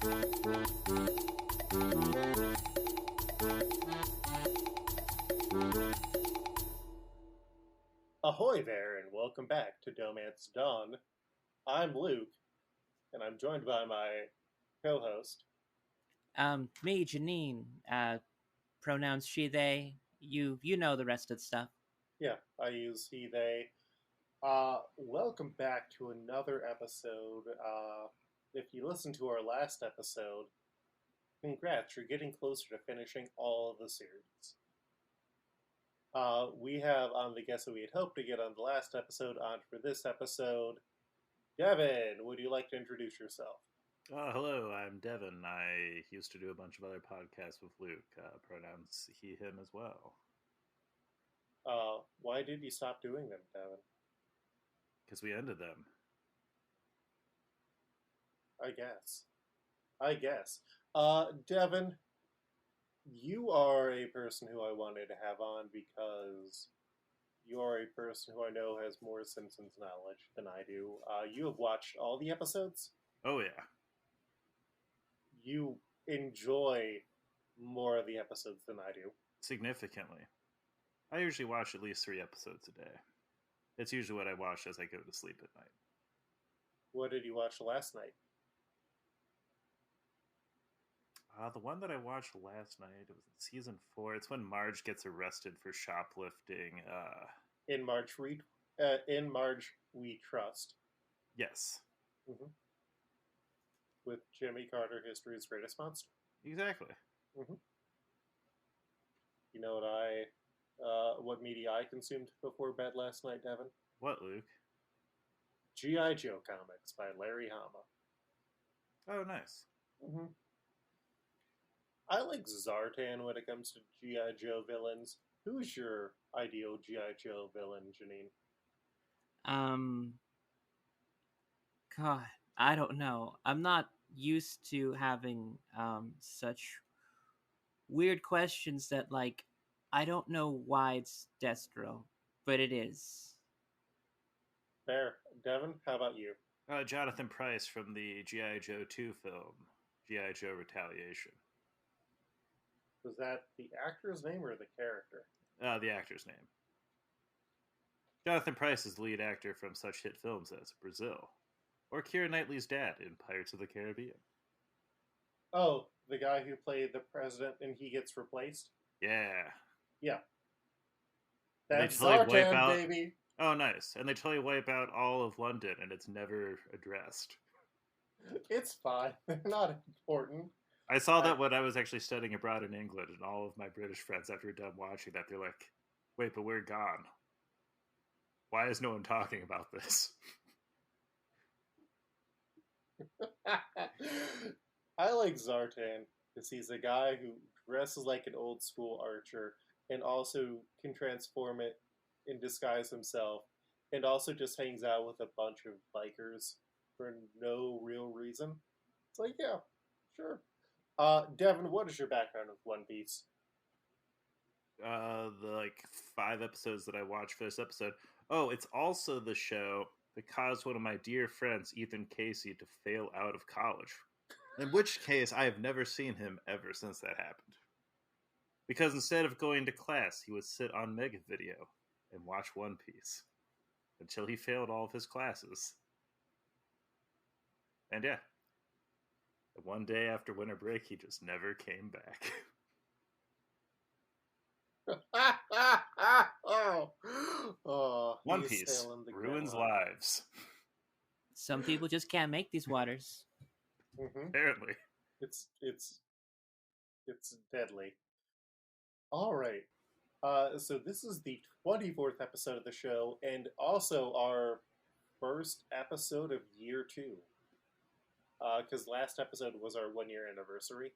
Ahoy there, and welcome back to DohMance Dawn. I'm Luke, and I'm joined by my co-host. Me, Janine. Pronouns she, they. You know the rest of the stuff. Yeah, I use he, they. Welcome back to another episode. If you listened to our last episode, congrats, you're getting closer to finishing all of the series. We have on the guest that we had hoped to get on the last episode on for this episode. Devin, would you like to introduce yourself? Hello, I'm Devin. I used to do a bunch of other podcasts with Luke. Pronouns he, him as well. Why did you stop doing them, Devin? Because we ended them. I guess. Devin, you are a person who I wanted to have on because you are a person who I know has more Simpsons knowledge than I do. You have watched all the episodes? Oh, yeah. You enjoy more of the episodes than I do. Significantly. I usually watch at least 3 episodes a day. It's usually what I watch as I go to sleep at night. What did you watch last night? The one that I watched last night, it was in season 4. It's when Marge gets arrested for shoplifting. In Marge We Trust. Yes. Mm-hmm. With Jimmy Carter, history's greatest monster. Exactly. Mm-hmm. You know what media I consumed before bed last night, Devin? What, Luke? G.I. Joe comics by Larry Hama. Oh, nice. Mm-hmm. I like Zartan when it comes to G.I. Joe villains. Who's your ideal G.I. Joe villain, Janine? God, I don't know. I'm not used to having such weird questions that, like, I don't know why it's Destro, but it is. Fair. Devin, how about you? Jonathan Pryce from the G.I. Joe 2 film, G.I. Joe Retaliation. Was that the actor's name or the character? The actor's name. Jonathan Pryce is the lead actor from such hit films as Brazil, or Keira Knightley's dad in Pirates of the Caribbean. Oh, the guy who played the president and he gets replaced? Yeah. Yeah. That's totally Zartan, baby! Oh, nice. And they totally wipe out all of London, and it's never addressed. It's fine. They're not important. I saw that when I was actually studying abroad in England, and all of my British friends, after we're done watching that, they're like, wait, but we're gone. Why is no one talking about this? I like Zartan because he's a guy who dresses like an old school archer and also can transform it and disguise himself and also just hangs out with a bunch of bikers for no real reason. It's like, yeah, sure. Devin, what is your background with One Piece? The 5 episodes that I watched for this episode. Oh, it's also the show that caused one of my dear friends, Ethan Casey, to fail out of college. In which case, I have never seen him ever since that happened. Because instead of going to class, he would sit on Mega Video and watch One Piece until he failed all of his classes. And yeah, one day after winter break, he just never came back. One Piece ruins lives. Some people just can't make these waters. Mm-hmm. Apparently. It's deadly. All right. So this is the 24th episode of the show, and also our first episode of year 2. Because last episode was our 1-year anniversary.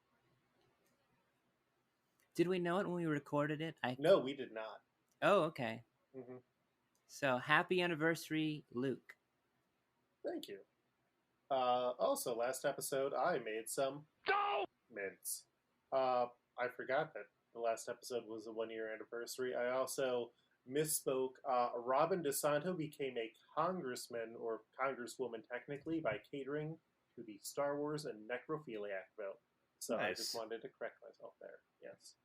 Did we know it when we recorded it? No, we did not. Oh, okay. Mm-hmm. So, happy anniversary, Luke. Thank you. Also, last episode, I made some mints. I forgot that the last episode was a 1-year anniversary. I also misspoke. Robin DeSanto became a congressman, or congresswoman technically, by catering to the Star Wars and necrophiliac vote. So I just Nice. wanted to correct myself there. Yes.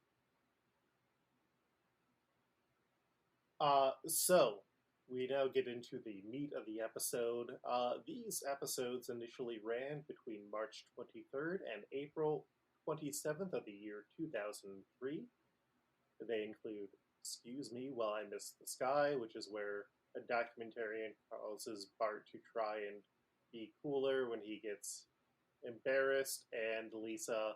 So we now get into the meat of the episode. These episodes initially ran between March 23rd and April 27th of the year 2003. They include Excuse Me While I Miss the Sky, which is where a documentarian causes Bart to try and be cooler when he gets embarrassed, and Lisa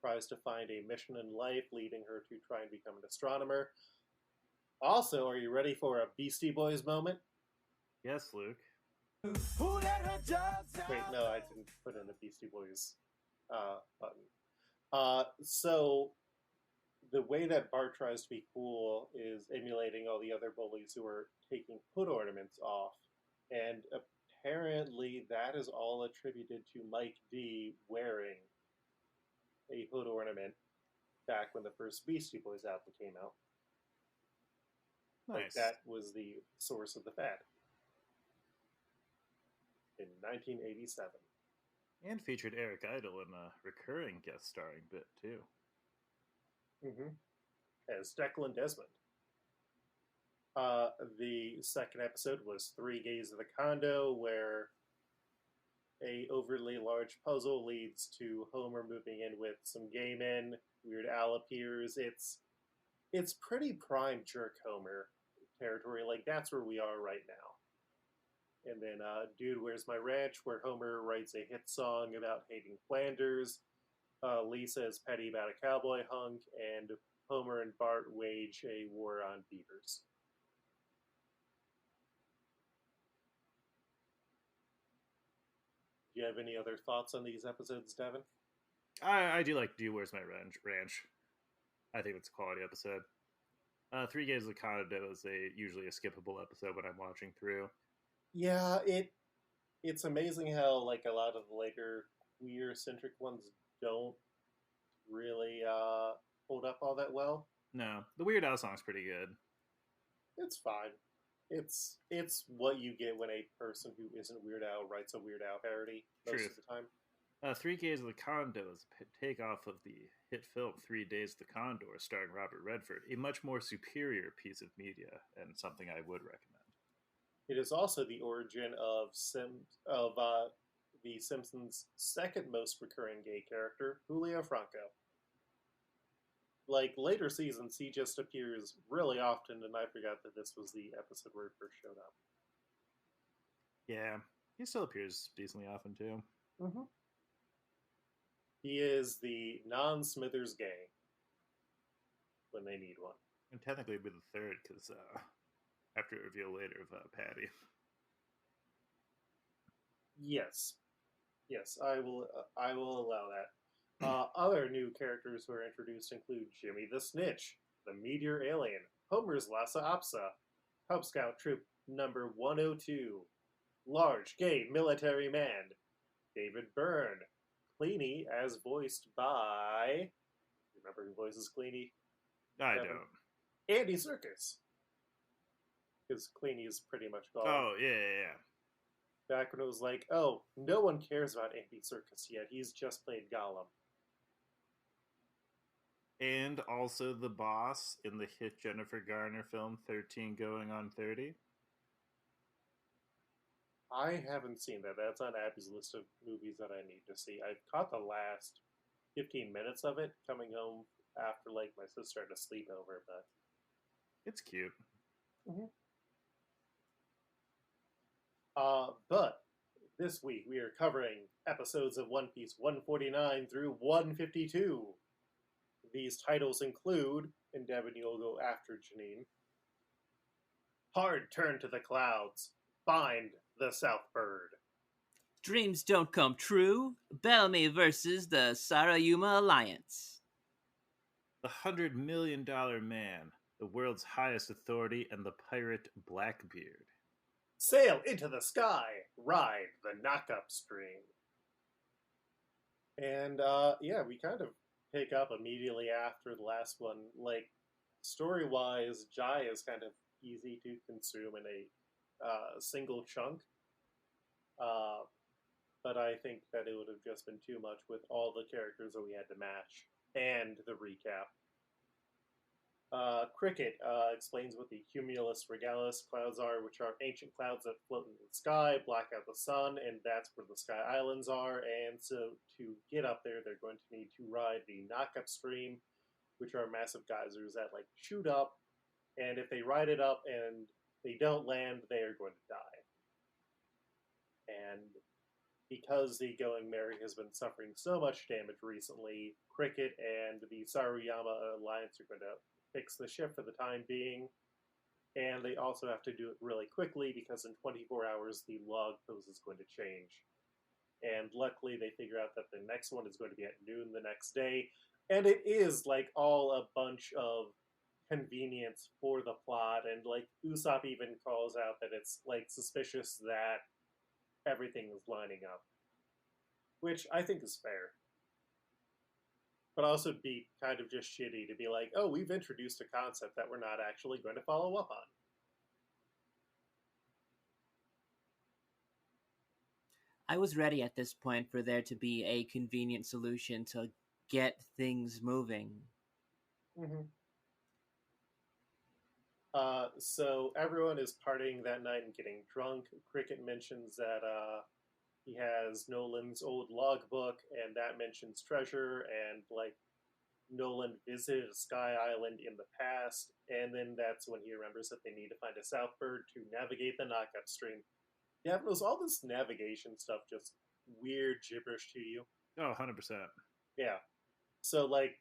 tries to find a mission in life, leading her to try and become an astronomer. Also, are you ready for a Beastie Boys moment? Yes, Luke. Wait, no, I didn't put in the Beastie Boys button. So the way that Bart tries to be cool is emulating all the other bullies who are taking hood ornaments off. And apparently that is all attributed to Mike D wearing a hood ornament back when the first Beastie Boys album came out. Nice. Like, that was the source of the fad. In 1987. And featured Eric Idle in a recurring guest starring bit, too. As Declan Desmond. The second episode was 3 Gays of the Condo, where a overly large puzzle leads to Homer moving in with some gay men. Weird Al appears. It's pretty prime jerk Homer territory. Like, that's where we are right now. And then Dude, Where's My Ranch, where Homer writes a hit song about hating Flanders. Lisa is petty about a cowboy hunk, and Homer and Bart wage a war on beavers. Do you have any other thoughts on these episodes, Devin? I do like Do Where's My Ranch. I think it's a quality episode. 3 Gays of the Condo is usually a skippable episode when I'm watching through. Yeah, it's amazing how, like, a lot of the later queer-centric ones don't really hold up all that well. No, the Weird Al song's pretty good. It's fine. It's what you get when a person who isn't Weird Al writes a Weird Al parody most of the time. 3 Gays of the Condo is a takeoff of the hit film 3 Days of the Condor, starring Robert Redford, a much more superior piece of media, and something I would recommend. It is also the origin of the Simpsons' second most recurring gay character, Julio Franco. Like, later seasons, he just appears really often, and I forgot that this was the episode where he first showed up. Yeah, he still appears decently often, too. He is the non-Smithers gay when they need one. And technically it'd be the third, because after a reveal later of Patty. Yes, I will allow that. Other new characters who are introduced include Jimmy the Snitch, the Meteor Alien, Homer's Lhasa Apso, Cub Scout Troop Number 102, Large Gay Military Man, David Byrne, Cleany, as voiced by... Remember who voices Cleany? I Devin? don't. Andy Serkis. Because Cleany is pretty much gone. Oh, yeah. Back when it was like, oh, no one cares about Andy Serkis yet. He's just played Gollum. And also the boss in the hit Jennifer Garner film 13 Going on 30. I haven't seen that. That's on Abby's list of movies that I need to see. I caught the last 15 minutes of it coming home after, like, my sister had a sleepover, but... It's cute. But this week we are covering episodes of One Piece 149 through 152. These titles include, and Devin, you'll go after Janine, Hard Turn to the Clouds, Find the South Bird. Dreams Don't Come True, Bellamy versus the Sarayuma Alliance. The $100 Million Man, the world's highest authority, and the pirate Blackbeard. Sail into the sky, ride the knock-up stream. And, we kind of pick up immediately after the last one. Like, story-wise, Jai is kind of easy to consume in a single chunk. but I think that it would have just been too much with all the characters that we had to match and the recap. Cricket explains what the cumulus regalis clouds are, which are ancient clouds that float in the sky, block out the sun, and that's where the Sky Islands are. And so to get up there, they're going to need to ride the knock-up stream, which are massive geysers that like shoot up, and if they ride it up and they don't land, they are going to die. And because the Going Merry has been suffering so much damage recently, Cricket and the Saruyama Alliance are going to fix the ship for the time being, and they also have to do it really quickly because in 24 hours the log pose is going to change. And luckily they figure out that the next one is going to be at noon the next day, and it is like all a bunch of convenience for the plot, and like Usopp even calls out that it's like suspicious that everything is lining up, which I think is fair. But also be kind of just shitty to be like, oh, we've introduced a concept that we're not actually going to follow up on. I was ready at this point for there to be a convenient solution to get things moving. Mm-hmm. So everyone is partying that night and getting drunk. Cricket mentions that he has Nolan's old logbook, and that mentions treasure, and like Nolan visited a sky island in the past, and then that's when he remembers that they need to find a southbird to navigate the knockup stream. Yeah, was all this navigation stuff just weird gibberish to you? Oh, 100%. Yeah. So like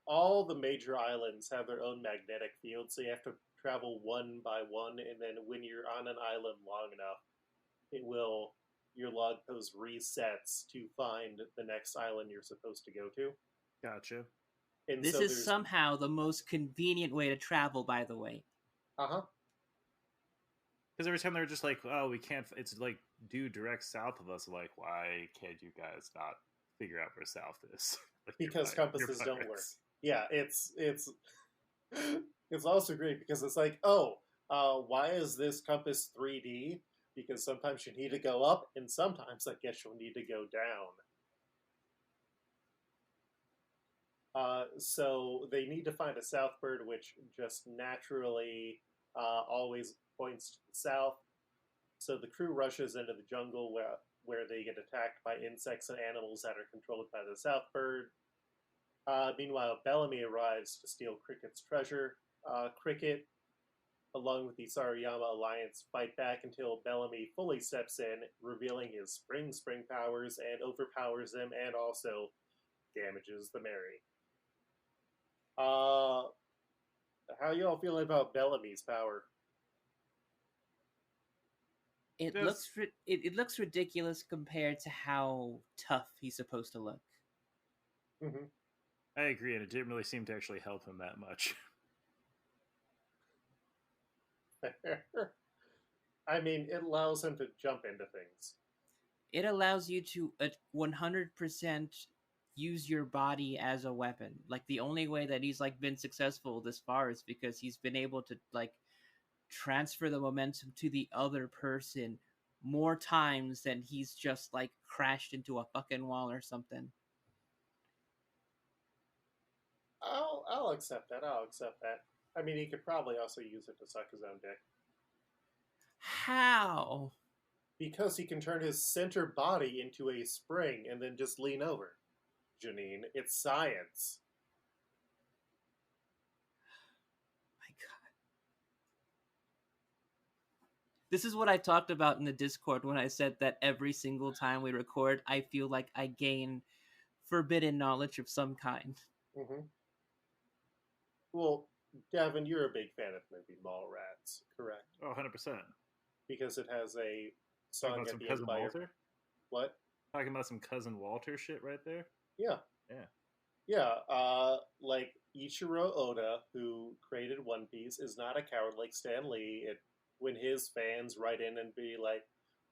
all the major islands have their own magnetic field, so you have to travel one by one, and then when you're on an island long enough, your log post resets to find the next island you're supposed to go to. Gotcha. And this so is somehow the most convenient way to travel, by the way. Uh-huh. Because every time they're just like, oh, we can't, it's like due direct south of us. Like, why can't you guys not figure out where south is? Like, because compasses don't work. Yeah, it's also great because it's like, oh, why is this compass 3D? Because sometimes you need to go up, and sometimes I guess you'll need to go down. So they need to find a southbird, which just naturally always points to the south. So the crew rushes into the jungle where they get attacked by insects and animals that are controlled by the southbird. Meanwhile, Bellamy arrives to steal Cricket's treasure. Cricket, along with the Saruyama Alliance, fight back until Bellamy fully steps in, revealing his spring powers, and overpowers them, and also damages the Mary. How y'all feeling about Bellamy's power? It looks ridiculous compared to how tough he's supposed to look. Mm-hmm. I agree, and it didn't really seem to actually help him that much. I mean, it allows him to jump into things. It allows you to 100% use your body as a weapon. Like, the only way that he's like been successful this far is because he's been able to like transfer the momentum to the other person more times than he's just like crashed into a fucking wall or something. I'll accept that. I mean, he could probably also use it to suck his own dick. How? Because he can turn his center body into a spring and then just lean over. Janine, it's science. My God. This is what I talked about in the Discord when I said that every single time we record, I feel like I gain forbidden knowledge of some kind. Mm-hmm. Well, Devin, you're a big fan of the movie Mallrats, correct? Oh, 100%. Because it has a song Talking about at some the Cousin end. Walter? What? Talking about some Cousin Walter shit right there? Yeah. Yeah. Yeah, like Ichiro Oda, who created One Piece, is not a coward like Stan Lee. When his fans write in and be like,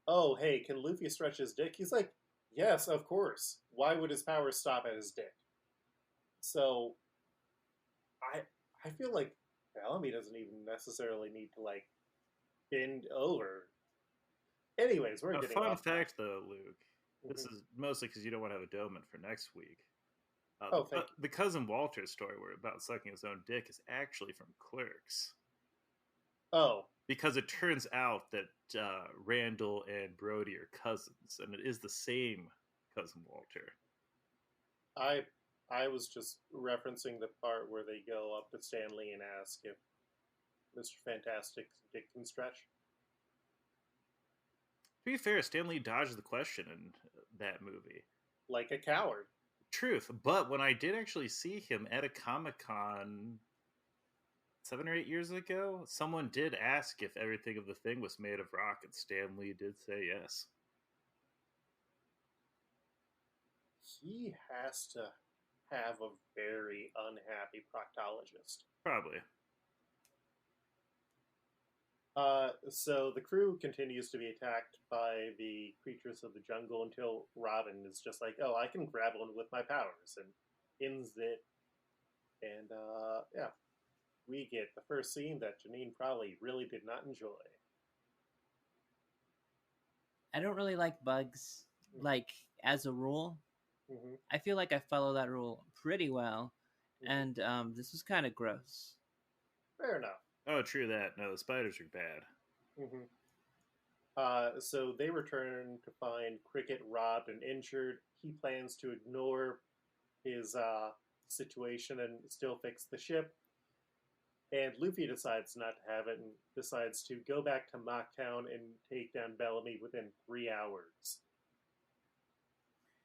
oh, hey, can Luffy stretch his dick? He's like, yes, of course. Why would his powers stop at his dick? So, I feel like Bellamy doesn't even necessarily need to, like, bend over. Anyways, we're A getting fun off track. fact, though, Luke. This is mostly because you don't want to have a DohMance for next week. Oh, thank you. The cousin Walter story where about sucking his own dick is actually from Clerks. Oh, Because it turns out that Randall and Brody are cousins, and it is the same cousin Walter. I was just referencing the part where they go up to Stanley and ask if Mr. Fantastic's dick can stretch. To be fair, Stanley dodged the question in that movie. Like a coward. Truth, but when I did actually see him at a Comic-Con 7 or 8 years ago, someone did ask if everything of the thing was made of rock, and Stanley did say yes. He has to have a very unhappy proctologist. Probably. So the crew continues to be attacked by the creatures of the jungle until Robin is just like, oh, I can grab one with my powers, and ends it. And, yeah. We get the first scene that Janine probably really did not enjoy. I don't really like bugs, like, as a rule. Mm-hmm. I feel like I follow that rule pretty well, Mm-hmm. and this was kind of gross. Fair enough. Oh, true that. No, the spiders are bad. Mm-hmm. So they return to find Cricket robbed and injured. He plans to ignore his situation and still fix the ship. And Luffy decides not to have it and decides to go back to Mocktown and take down Bellamy within 3 hours.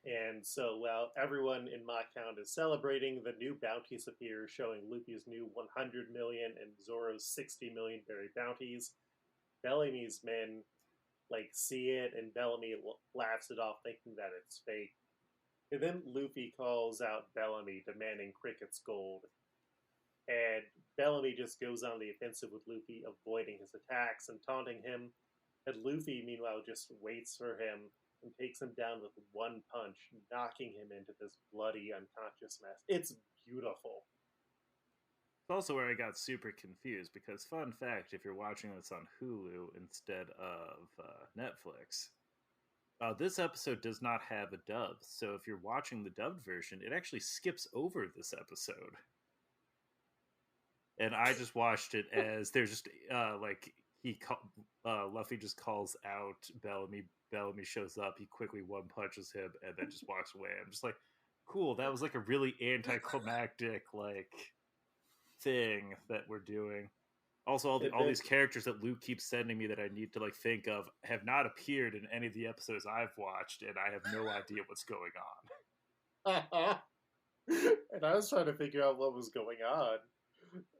And so while everyone in Mocktown is celebrating, the new bounties appear, showing Luffy's new 100 million and Zoro's 60 million berry bounties. Bellamy's men see it, and Bellamy laughs it off, thinking that it's fake. And then Luffy calls out Bellamy, demanding Cricket's gold. And Bellamy just goes on the offensive with Luffy, avoiding his attacks and taunting him. And Luffy, meanwhile, just waits for him and takes him down with one punch, knocking him into this bloody, unconscious mess. It's beautiful. It's also where I got super confused, because fun fact, if you're watching this on Hulu instead of Netflix, this episode does not have a dub. So if you're watching the dubbed version, it actually skips over this episode. And I just watched it as there's just Luffy just calls out Bellamy. Bellamy shows up. He quickly one punches him and then just walks away. I'm just like, cool. That was like a really anticlimactic thing that we're doing. Also, all these characters that Luke keeps sending me that I need to think of have not appeared in any of the episodes I've watched, and I have no idea what's going on. And I was trying to figure out what was going on.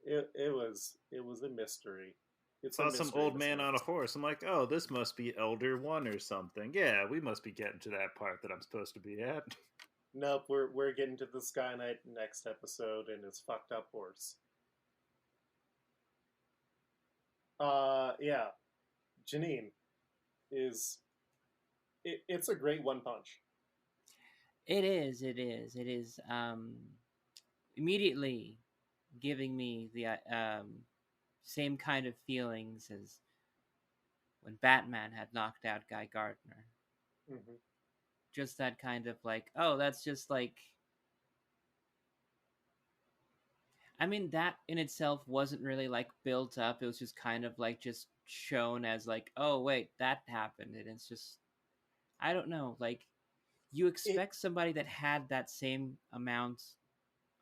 It was a mystery. It's some old man on a horse. I'm like, oh, this must be Elder 1 or something. Yeah, we must be getting to that part that I'm supposed to be at. Nope, we're getting to the Sky Knight next episode and his fucked up horse. Yeah. Janine is it's a great one punch. It is immediately giving me the same kind of feelings as when Batman had knocked out Guy Gardner. Mm-hmm. Just that kind of oh, that's just I mean, that in itself wasn't really built up. It was just kind of just shown as oh wait, that happened, and it's just, I don't know, you expect somebody that had that same amount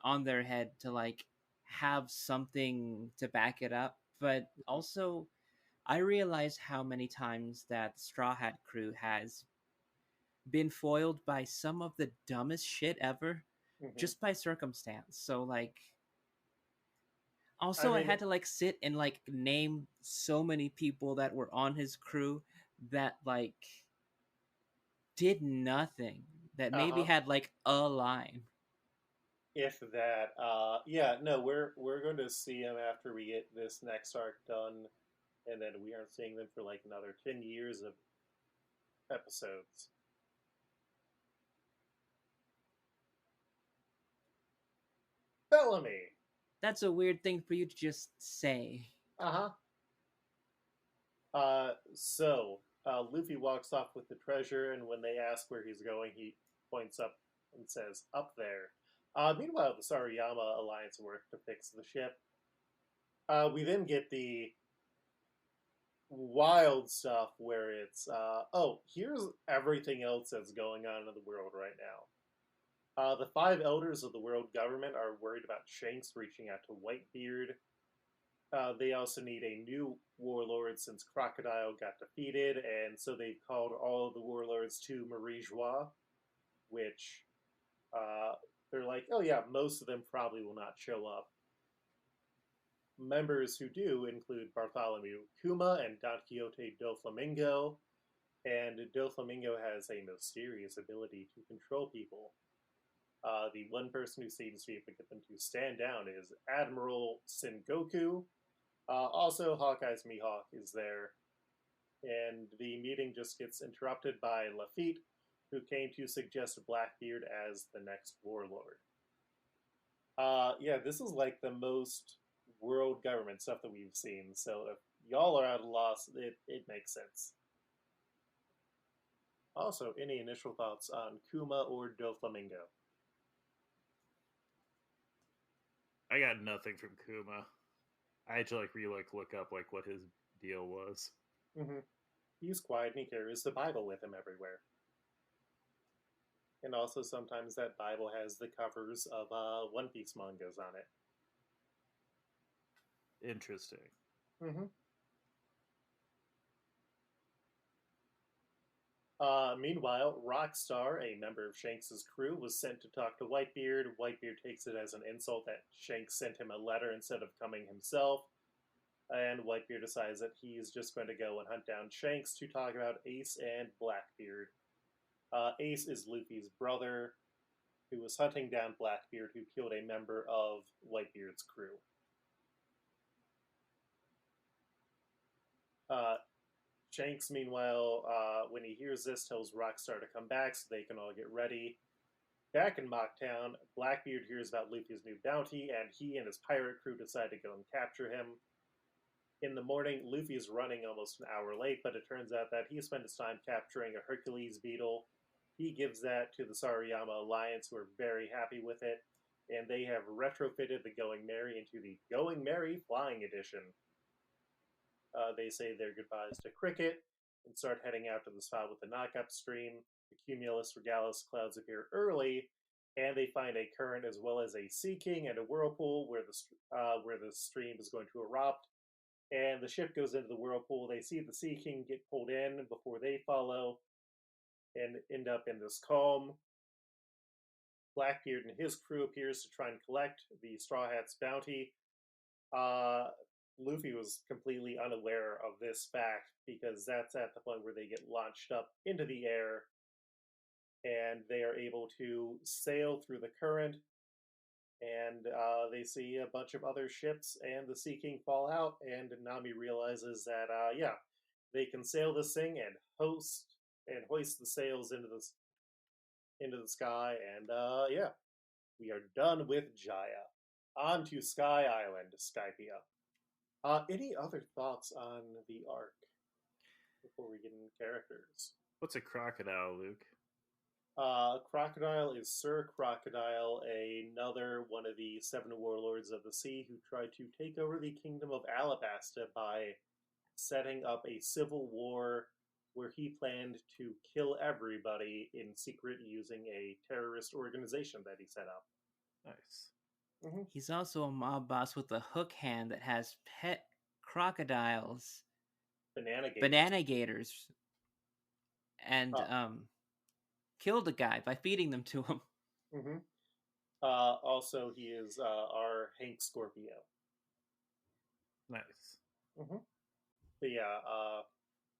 on their head to have something to back it up, but also I realize how many times that Straw Hat crew has been foiled by some of the dumbest shit ever, just by circumstance. So also, I had to sit and name so many people that were on his crew that did nothing, that maybe had a line. If that, yeah, no, we're going to see them after we get this next arc done, and then we aren't seeing them for another 10 years of episodes. Bellamy. That's a weird thing for you to just say. So, Luffy walks off with the treasure, and when they ask where he's going, he points up and says, "Up there." Meanwhile, the Sarayama Alliance work to fix the ship. We then get the wild stuff where it's, here's everything else that's going on in the world right now. The 5 elders of the world government are worried about Shanks reaching out to Whitebeard. They also need a new warlord since Crocodile got defeated, and so they've called all of the warlords to Mary Geoise, which they're like, oh yeah, most of them probably will not show up. Members who do include Bartholomew Kuma and Don Quixote Doflamingo, and Doflamingo has a mysterious ability to control people. The one person who seems to be able to get them to stand down is Admiral Sengoku. Also, Hawkeye's Mihawk is there, and the meeting just gets interrupted by Lafitte, who came to suggest Blackbeard as the next warlord. This is like the most world government stuff that we've seen, so if y'all are at a loss, it makes sense. Also, any initial thoughts on Kuma or Doflamingo? I got nothing from Kuma. I had to look up what his deal was. Mm-hmm. He's quiet and he carries the Bible with him everywhere. And also sometimes that Bible has the covers of One Piece mangas on it. Interesting. Mm-hmm. Meanwhile, Rockstar, a member of Shanks' crew, was sent to talk to Whitebeard. Whitebeard takes it as an insult that Shanks sent him a letter instead of coming himself. And Whitebeard decides that he's just going to go and hunt down Shanks to talk about Ace and Blackbeard. Ace is Luffy's brother, who was hunting down Blackbeard, who killed a member of Whitebeard's crew. Shanks, meanwhile, when he hears this, tells Rockstar to come back so they can all get ready. Back in Mocktown, Blackbeard hears about Luffy's new bounty, and he and his pirate crew decide to go and capture him. In the morning, Luffy is running almost an hour late, but it turns out that he spent his time capturing a Hercules beetle. He gives that to the Sarayama Alliance, who are very happy with it, and they have retrofitted the Going Merry into the Going Merry Flying Edition. They say their goodbyes to Cricket and start heading out to the spot with the knock-up stream. The Cumulus Regalis clouds appear early, and they find a current as well as a Sea King and a whirlpool where the stream is going to erupt. And the ship goes into the whirlpool. They see the Sea King get pulled in before they follow and end up in this calm. Blackbeard and his crew appears to try and collect the Straw Hat's bounty. Luffy was completely unaware of this fact because that's at the point where they get launched up into the air and they are able to sail through the current, and they see a bunch of other ships and the Sea King fall out, and Nami realizes that, they can sail this thing and hoist the sails into the sky, and we are done with Jaya. On to Sky Island, Skypia. Any other thoughts on the arc before we get into characters? What's a crocodile, Luke? Crocodile is Sir Crocodile, another one of the 7 warlords of the sea who tried to take over the kingdom of Alabasta by setting up a civil war where he planned to kill everybody in secret using a terrorist organization that he set up. Nice. Mm-hmm. He's also a mob boss with a hook hand that has pet crocodiles, banana gators, and killed a guy by feeding them to him. Mm-hmm. Also, he is our Hank Scorpio. Nice. Mm-hmm. But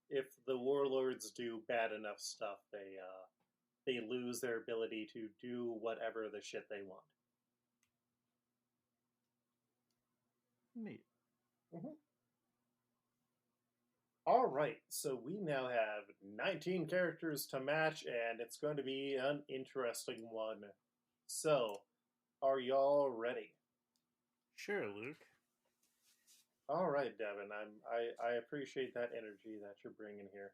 if the warlords do bad enough stuff, they lose their ability to do whatever the shit they want. Neat. Mm-hmm. All right, so we now have 19 characters to match, and it's going to be an interesting one. So, are y'all ready? Sure, Luke. All right, Devin. I appreciate that energy that you're bringing here.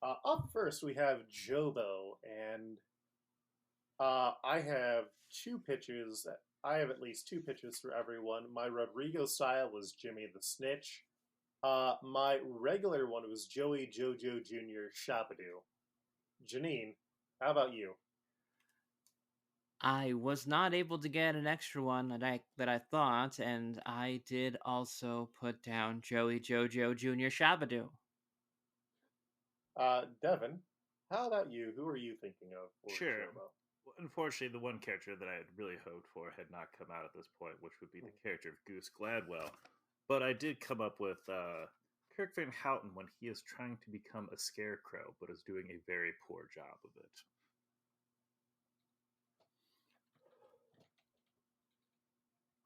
Up first, we have Jobo, and I have two pitches. I have at least two pitches for everyone. My Rodrigo style was Jimmy the Snitch. My regular one was Joey Jojo Jr. Shabadoo. Janine, how about you? I was not able to get an extra one that I thought, and I did also put down Joey Jojo Jr. Shabadoo. Devin, how about you? Who are you thinking of for Sure. Jobo? Well, unfortunately, the one character that I had really hoped for had not come out at this point, which would be the character of Goose Gladwell. But I did come up with Kirk Van Houten when he is trying to become a scarecrow, but is doing a very poor job of it.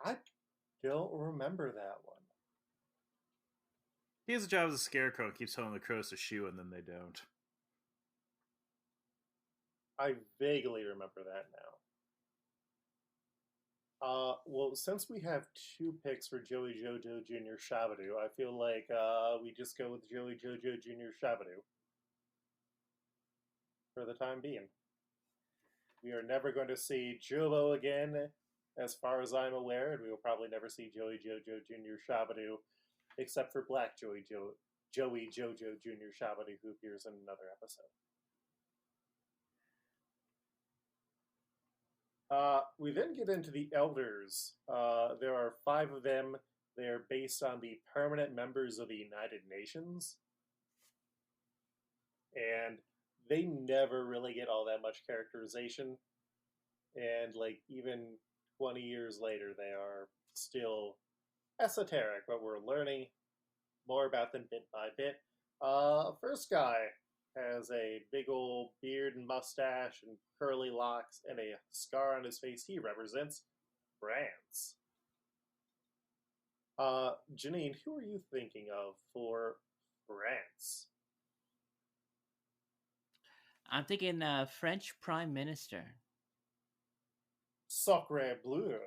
I don't remember that one. He has a job as a scarecrow and keeps telling the crows to shoo, and then they don't. I vaguely remember that now. Well, since we have two picks for Joey Jojo Jr. Shabadoo, I feel like we just go with Joey Jojo Jr. Shabadoo for the time being. We are never going to see Jobo again, as far as I'm aware, and we will probably never see Joey Jojo Jr. Shabadoo, except for Black Joey Jojo Jr. Shabadoo, who appears in another episode. We then get into the elders. There are 5 of them. They are based on the permanent members of the United Nations. And they never really get all that much characterization. And, like, even 20 years later, they are still esoteric, but we're learning more about them bit by bit. First guy has a big old beard and mustache and curly locks and a scar on his face. He represents France. Janine, who are you thinking of for France? I'm thinking French Prime Minister. Sacre bleu.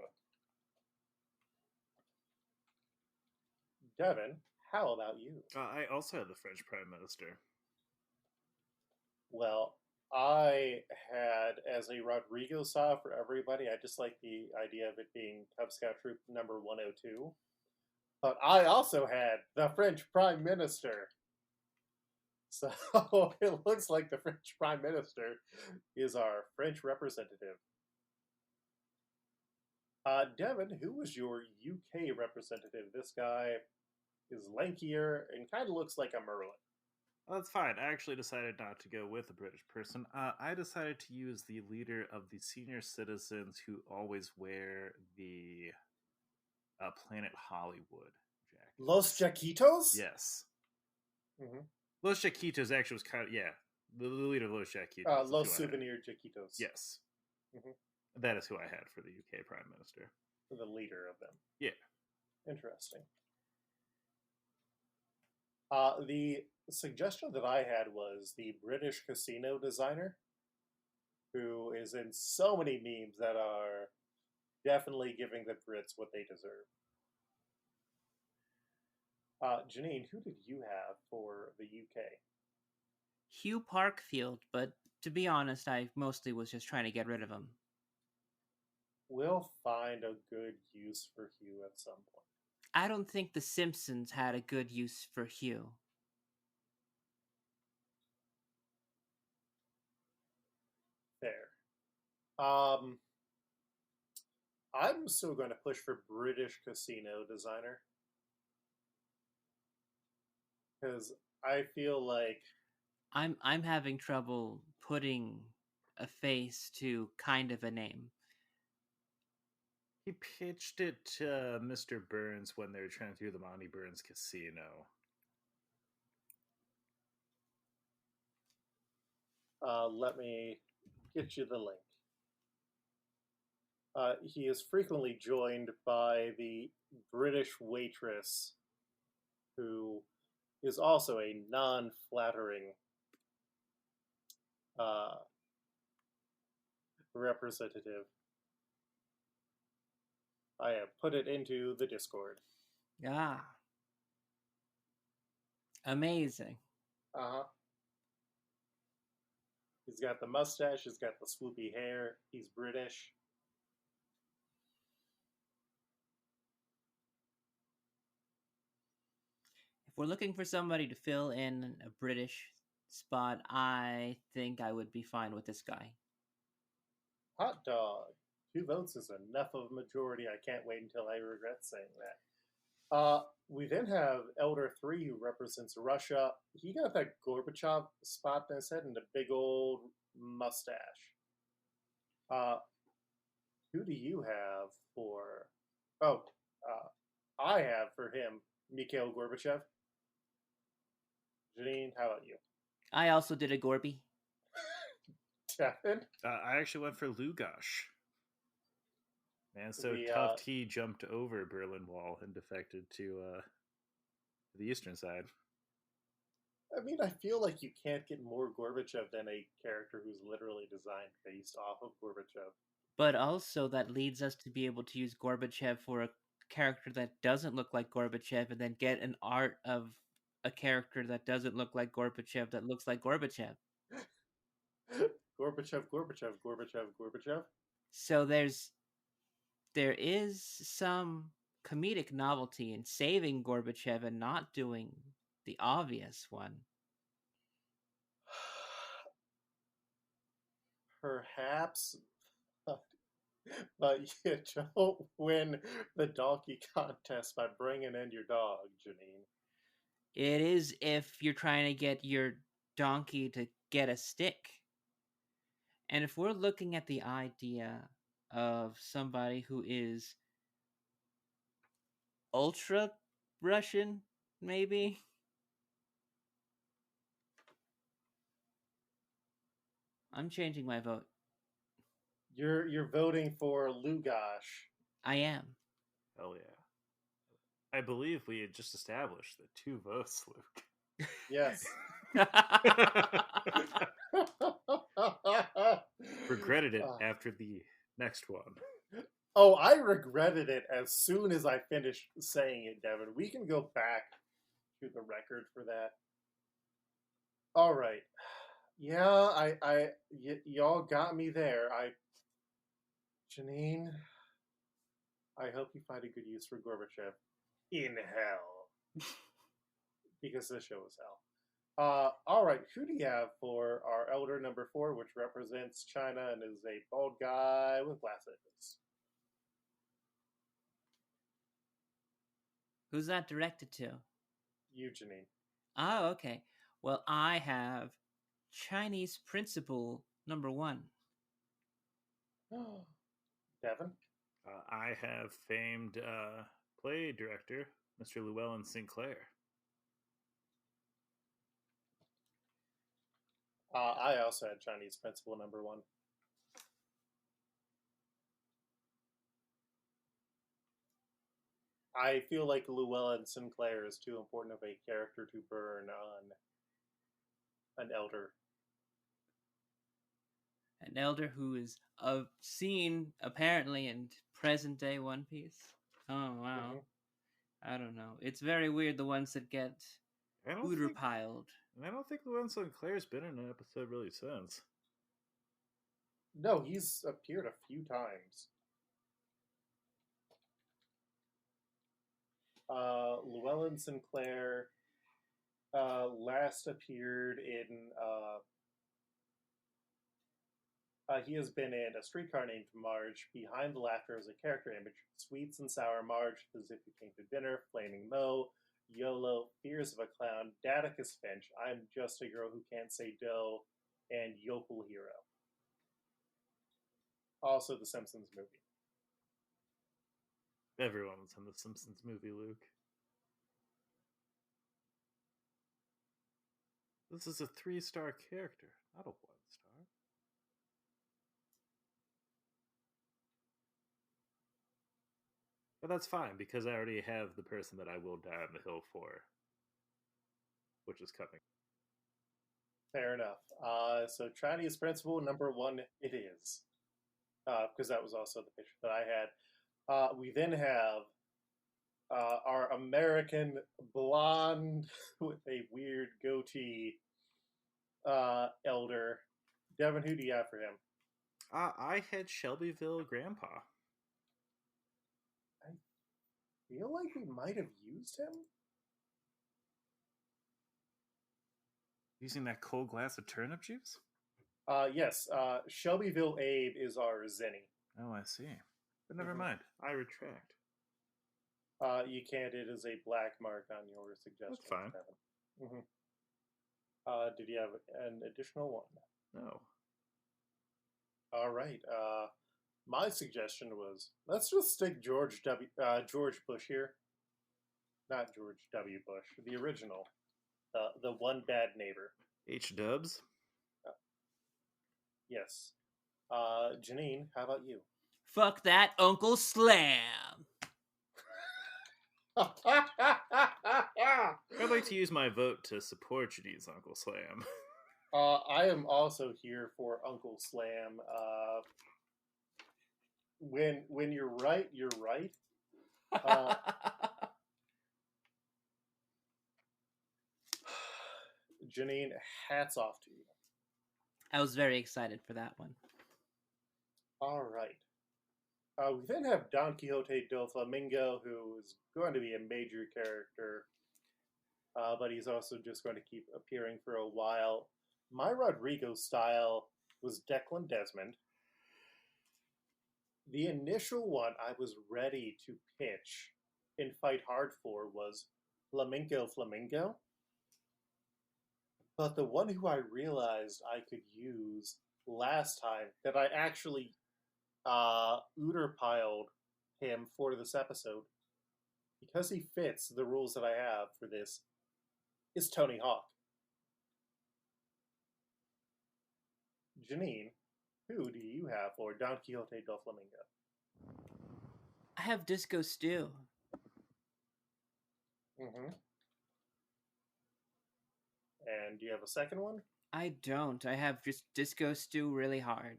Devin, how about you? I also had the French Prime Minister. Well, I had as a Rodrigo style for everybody. I just like the idea of it being Cub Scout Troop number 102. But I also had the French Prime Minister. So it looks like the French Prime Minister is our French representative. Devin, who was your UK representative? This guy is lankier and kind of looks like a Merlin. Well, that's fine. I actually decided not to go with a British person. I decided to use the leader of the senior citizens who always wear the Planet Hollywood jacket. Los Jaquitos? Yes. Mm-hmm. Los Jaquitos actually was kind of, yeah, the leader of Los Jaquitos. Los Souvenir Jaquitos. Yes. Mm-hmm. That is who I had for the UK Prime Minister. For the leader of them. Yeah. Interesting. The suggestion that I had was the British casino designer, who is in so many memes that are definitely giving the Brits what they deserve. Janine, who did you have for the UK? Hugh Parkfield, but to be honest, I mostly was just trying to get rid of him. We'll find a good use for Hugh at some point. I don't think the Simpsons had a good use for Hugh. Fair. I'm still going to push for British casino designer. Because I feel like I'm having trouble putting a face to kind of a name. He pitched it to Mr. Burns when they were trying to do the Monty Burns Casino. Let me get you the link. He is frequently joined by the British waitress, who is also a non-flattering representative. I have put it into the Discord. Ah. Amazing. Uh-huh. He's got the mustache. He's got the swoopy hair. He's British. If we're looking for somebody to fill in a British spot, I think I would be fine with this guy. Hot dog. 2 votes is enough of a majority. I can't wait until I regret saying that. We then have Elder 3, who represents Russia. He got that Gorbachev spot in his head and a big old mustache. Who do you have for... Oh, I have for him Mikhail Gorbachev. Janine, how about you? I also did a Gorby. Devin? I actually went for Lugosh. Man, so tough he jumped over Berlin Wall and defected to the eastern side. I mean, I feel like you can't get more Gorbachev than a character who's literally designed based off of Gorbachev. But also that leads us to be able to use Gorbachev for a character that doesn't look like Gorbachev and then get an art of a character that doesn't look like Gorbachev that looks like Gorbachev. Gorbachev, Gorbachev, Gorbachev, Gorbachev. So there is some comedic novelty in saving Gorbachev and not doing the obvious one. Perhaps, but you don't win the donkey contest by bringing in your dog, Janine. It is if you're trying to get your donkey to get a stick. And if we're looking at the idea of somebody who is ultra Russian, maybe? I'm changing my vote. You're voting for Lugosh. I am. Oh yeah. I believe we had just established the 2 votes, Luke. Yes. Regretted it after the next one. Oh, I regretted it as soon as I finished saying it, Devin. We can go back to the record for that. All right. Yeah, y'all got me there. Janine, I hope you find a good use for Gorbachev in hell. Because this show is hell. All right, who do you have for our Elder number 4, which represents China and is a bald guy with glasses? Who's that directed to? You, Janine. Oh, okay. Well, I have Chinese Principal number 1. Devin? I have famed play director, Mr. Llewellyn Sinclair. I also had Chinese Principal number 1. I feel like Llewellyn Sinclair is too important of a character to burn on an elder. An elder who is seen apparently in present day One Piece. Oh wow. Mm-hmm. I don't know. It's very weird, the ones that get Uter piled. I don't think Llewellyn Sinclair's been in an episode really since. No, he's appeared a few times. Llewellyn Sinclair last appeared in he has been in A Streetcar Named Marge, Behind the Laughter as a character image, Sweets and Sour Marge, As If You Came to Dinner, Flaming Mo, YOLO, Fears of a Clown, Daticus Finch, I'm Just a Girl Who Can't Say Doe, and Yokel Hero. Also the Simpsons movie. Everyone was in the Simpsons movie, Luke. This is a 3-star character, not a 1-star. But that's fine, because I already have the person that I will die on the hill for, which is coming. Fair enough. So Chinese Principal number 1, it is. Because that was also the picture that I had. We then have our American blonde with a weird goatee elder, Devin, who do you have for him? I had Shelbyville Grandpa. I feel like we might have used him. Using that cold glass of turnip juice? Yes. Shelbyville Abe is our Zenny. Oh, I see. But never mind. I retract. You can't. It is a black mark on your suggestion. That's fine. Did you have an additional one? No. All right. My suggestion was let's just stick George Bush here. Not George W. Bush, the original, the one bad neighbor. H Dubs. Yes. Janine, how about you? Fuck that, Uncle Slam. I'd like to use my vote to support Janine's Uncle Slam. I am also here for Uncle Slam. When you're right, you're right. Janine, hats off to you. I was very excited for that one. All right. We then have Don Quixote del Flamingo, who is going to be a major character, but he's also just going to keep appearing for a while. My Rodrigo style was Declan Desmond. The initial one I was ready to pitch and fight hard for was Flamenco Flamingo. But the one who I realized I could use last time that I actually Uter-piled him for this episode, because he fits the rules that I have for this, is Tony Hawk. Janine, who do you have for Don Quixote del Flamingo? I have Disco Stew. And do you have a second one? I don't. I have just Disco Stew really hard.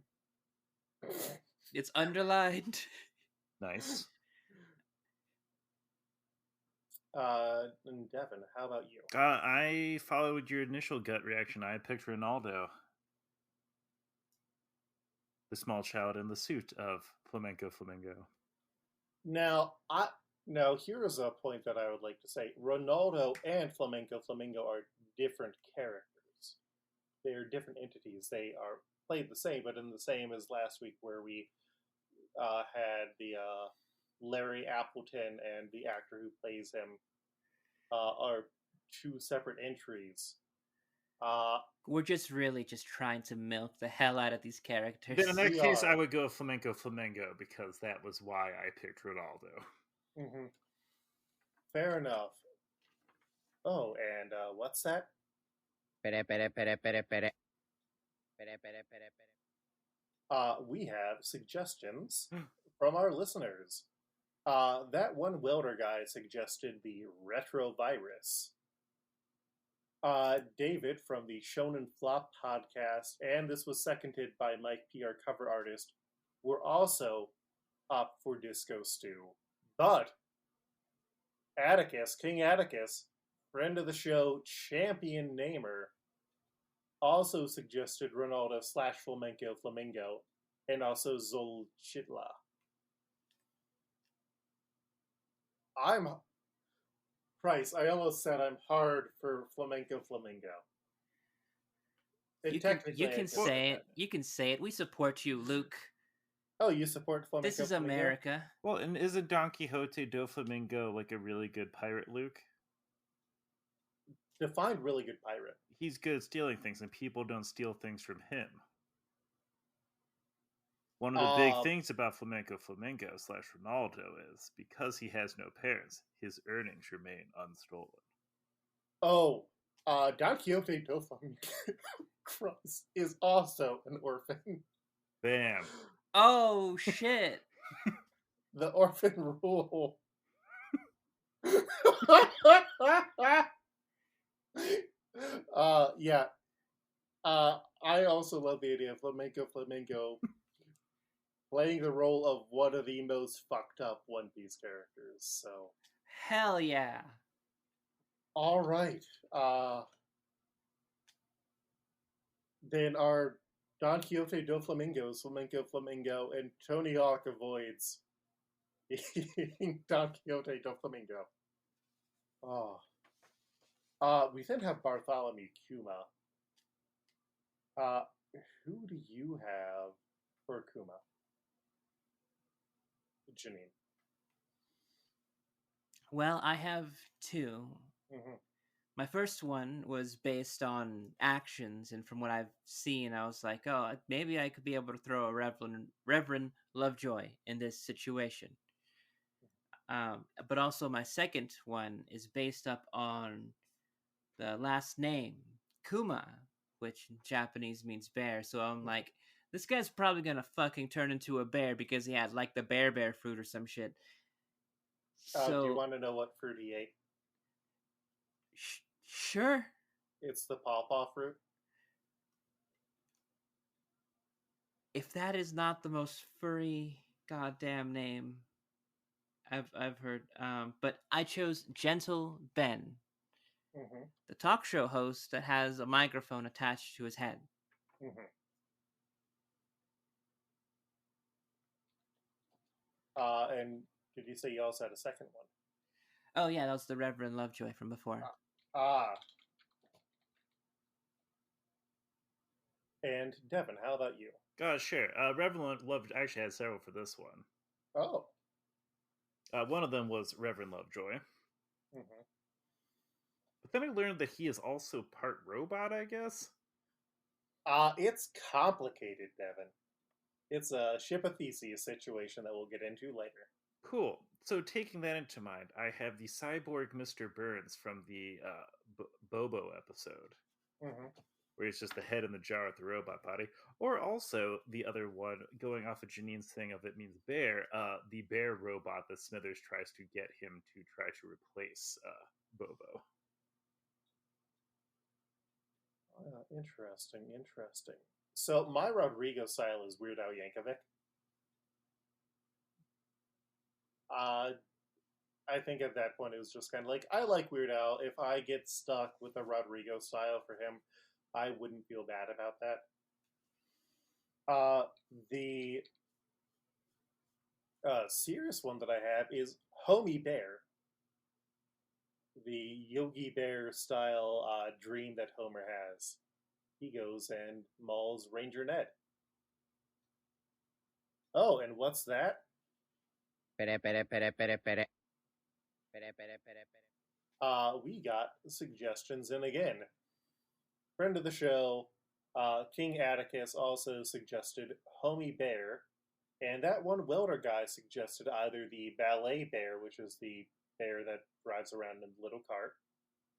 It's underlined. Nice. And Devin, how about you? I followed your initial gut reaction. I picked Ronaldo, the small child in the suit of Flamenco Flamingo. Now, here is a point that I would like to say. Ronaldo and Flamenco Flamingo are different characters. They are different entities. They are played the same, but in the same as last week where we had the Larry Appleton and the actor who plays him are two separate entries. We're just really just trying to milk the hell out of these characters. In that case, I would go Flamenco Flamingo because that was why I picked Ronaldo. Mm-hmm. Fair enough. Oh, and what's that? We have suggestions from our listeners. That one welder guy suggested the retrovirus. David from the Shonen Flop podcast, and this was seconded by Mike P., our cover artist, were also up for Disco Stew. But Atticus, King Atticus, friend of the show, champion namer, also suggested Ronaldo / Flamenco Flamingo, and also Zolchitla. Price, I almost said I'm hard for Flamenco Flamingo. You can say it. You can say it. We support you, Luke. Oh, you support Flamenco This is Flamingo? America. Well, and isn't Don Quixote do Flamingo like a really good pirate, Luke? Define really good pirate. He's good at stealing things, and people don't steal things from him. One of the big things about Flamenco Flamingo / Ronaldo is, because he has no parents, his earnings remain unstolen. Oh, Don Quixote del Flamingo is also an orphan. Bam. Oh, shit. The orphan rule. Yeah. I also love the idea of Flamenco Flamingo playing the role of one of the most fucked up One Piece characters. So hell yeah. All right. Then our Don Quixote do Flamingos, Flamenco Flamingo, and Tony Hawk avoids being Don Quixote do Flamingo. Oh. We then have Bartholomew Kuma. Who do you have for Kuma? Janine. Well, I have two. Mm-hmm. My first one was based on actions, and from what I've seen, I was like, oh, maybe I could be able to throw a Reverend Lovejoy in this situation. But also, my second one is based up on the last name, Kuma, which in Japanese means bear. So I'm like, this guy's probably gonna fucking turn into a bear because he had like the bear fruit or some shit. So, do you want to know what fruit he ate? Sure. It's the pawpaw fruit. If that is not the most furry goddamn name I've heard, but I chose Gentle Ben, the talk show host that has a microphone attached to his head. And did you say you also had a second one? Oh yeah, that was the Reverend Lovejoy from before. And Devin, how about you? Sure. Reverend Lovejoy actually had several for this one. Oh. One of them was Reverend Lovejoy. But then I learned that he is also part robot, I guess? It's complicated, Devin. It's a Ship of Theseus situation that we'll get into later. Cool. So taking that into mind, I have the cyborg Mr. Burns from the Bobo episode. Where it's just the head in the jar with the robot body. Or also the other one, going off of Janine's thing of it means bear, the bear robot that Smithers tries to get him to try to replace Bobo. Interesting. So my Rodrigo style is Weird Al Yankovic. I think at that point it was just kind of like, I like Weird Al. If I get stuck with a Rodrigo style for him, I wouldn't feel bad about that. The serious one that I have is Homie Bear. The Yogi Bear style dream that Homer has. He goes and mauls Ranger Ned. Oh, and what's that? We got suggestions in again. Friend of the show, King Atticus also suggested Homie Bear, and that one welder guy suggested either the Ballet Bear, which is the bear that drives around in the little cart,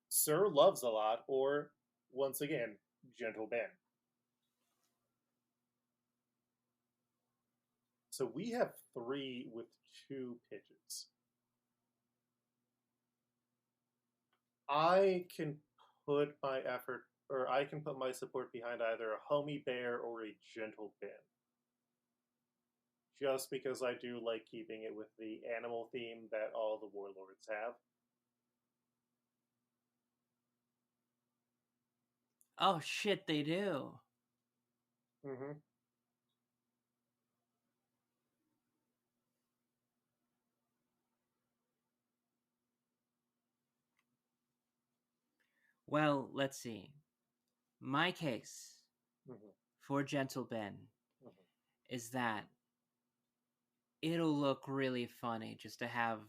Sir Loves-a-Lot, or, once again, Gentle Ben. So we have 3 with 2 pitches. I can put my effort, or I can put my support behind either a Homie Bear or a Gentle Ben. Just because I do like keeping it with the animal theme that all the warlords have. Oh shit, they do. Well, let's see. My case for Gentle Ben is that it'll look really funny just to have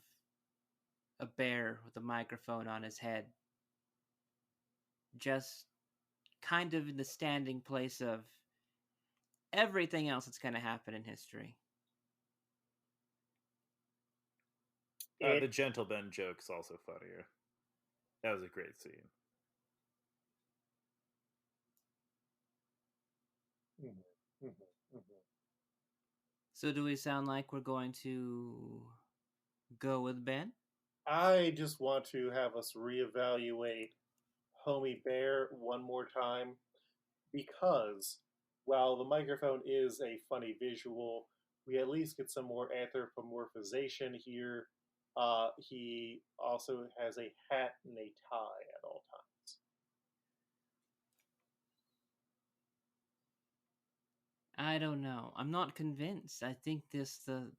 a bear with a microphone on his head. Just kind of in the standing place of everything else that's going to happen in history. The Gentle Ben joke's also funnier. That was a great scene. So do we sound like we're going to go with Ben? I just want to have us reevaluate Homie Bear one more time, because while the microphone is a funny visual, we at least get some more anthropomorphization here. He also has a hat and a tie at all times. I don't know. I'm not convinced. I think the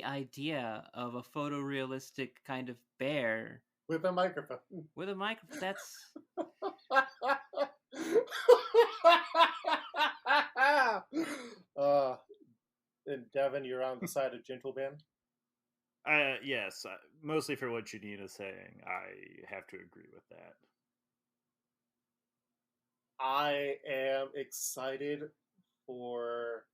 idea of a photorealistic kind of bear With a microphone. with a microphone, that's uh, and Devin, you're on the side of Gentleman. Yes, mostly for what Janine is saying, I have to agree with that. I am excited for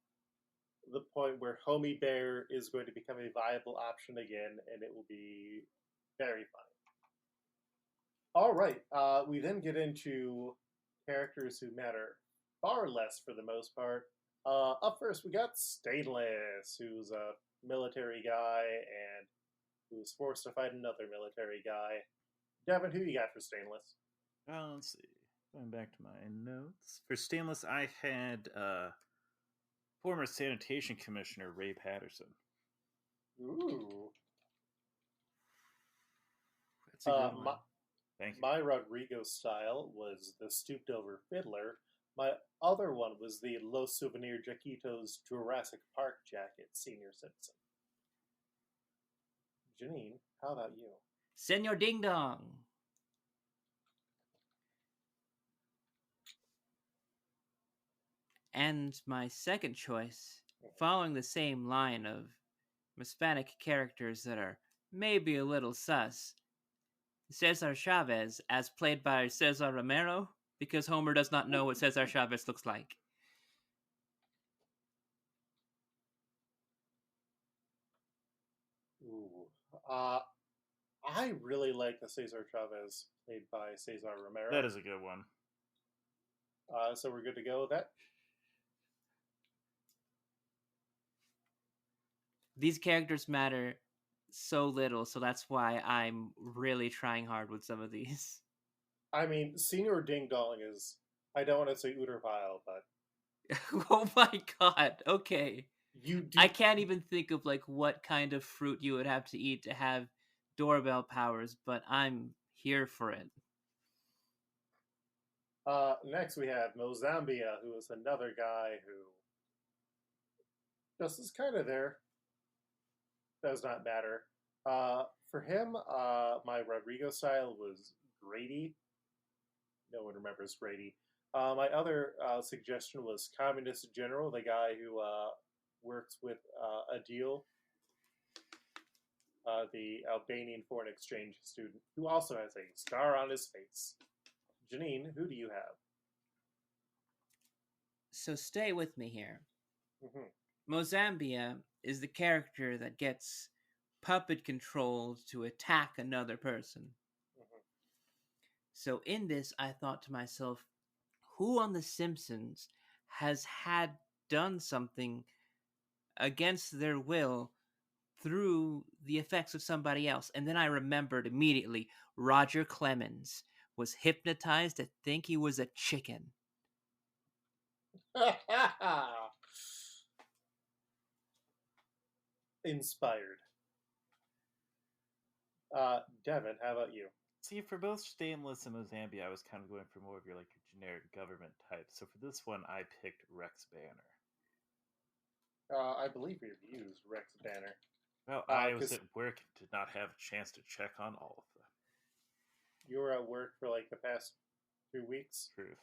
the point where Homie Bear is going to become a viable option again, and it will be very fun. All right, we then get into characters who matter far less for the most part. Up first, we got Stainless, who's a military guy and who's forced to fight another military guy. Devin, who you got for Stainless? Let's see. Going back to my notes. For Stainless, I had former sanitation commissioner Ray Patterson. Ooh. a good one. Thank you. My Rodrigo style was the stooped over fiddler. My other one was the Los Souvenir Jaquitos Jurassic Park jacket, Senior Simpson. Janine, how about you? Senor Ding Dong. And my second choice, following the same line of Hispanic characters that are maybe a little sus, Cesar Chavez, as played by Cesar Romero, because Homer does not know what Cesar Chavez looks like. Ooh. I really like the Cesar Chavez played by Cesar Romero. That is a good one. So we're good to go with that? These characters matter so little, so that's why I'm really trying hard with some of these. I mean, Senior Ding Dong is, I don't want to say Uterpile, but... Oh my god, okay. You do... I can't even think of like what kind of fruit you would have to eat to have doorbell powers, but I'm here for it. Next we have Mozambia, who is another guy who just is kind of there. Does not matter. For him, my Rodrigo style was Grady. No one remembers Grady. My other suggestion was Communist General, the guy who works with Adil, the Albanian foreign exchange student, who also has a scar on his face. Janine, who do you have? So stay with me here. Mm-hmm. Mozambia is the character that gets puppet controlled to attack another person. Mm-hmm. So in this, I thought to myself, who on The Simpsons has done something against their will through the effects of somebody else? And then I remembered immediately, Roger Clemens was hypnotized to think he was a chicken. Inspired. Devin, how about you? See, for both Stainless and Mozambia, I was kind of going for more of your like generic government type. So for this one, I picked Rex Banner. I believe we've used Rex Banner. Well, I was at work and did not have a chance to check on all of them. You were at work for like the past 2 weeks? Truth.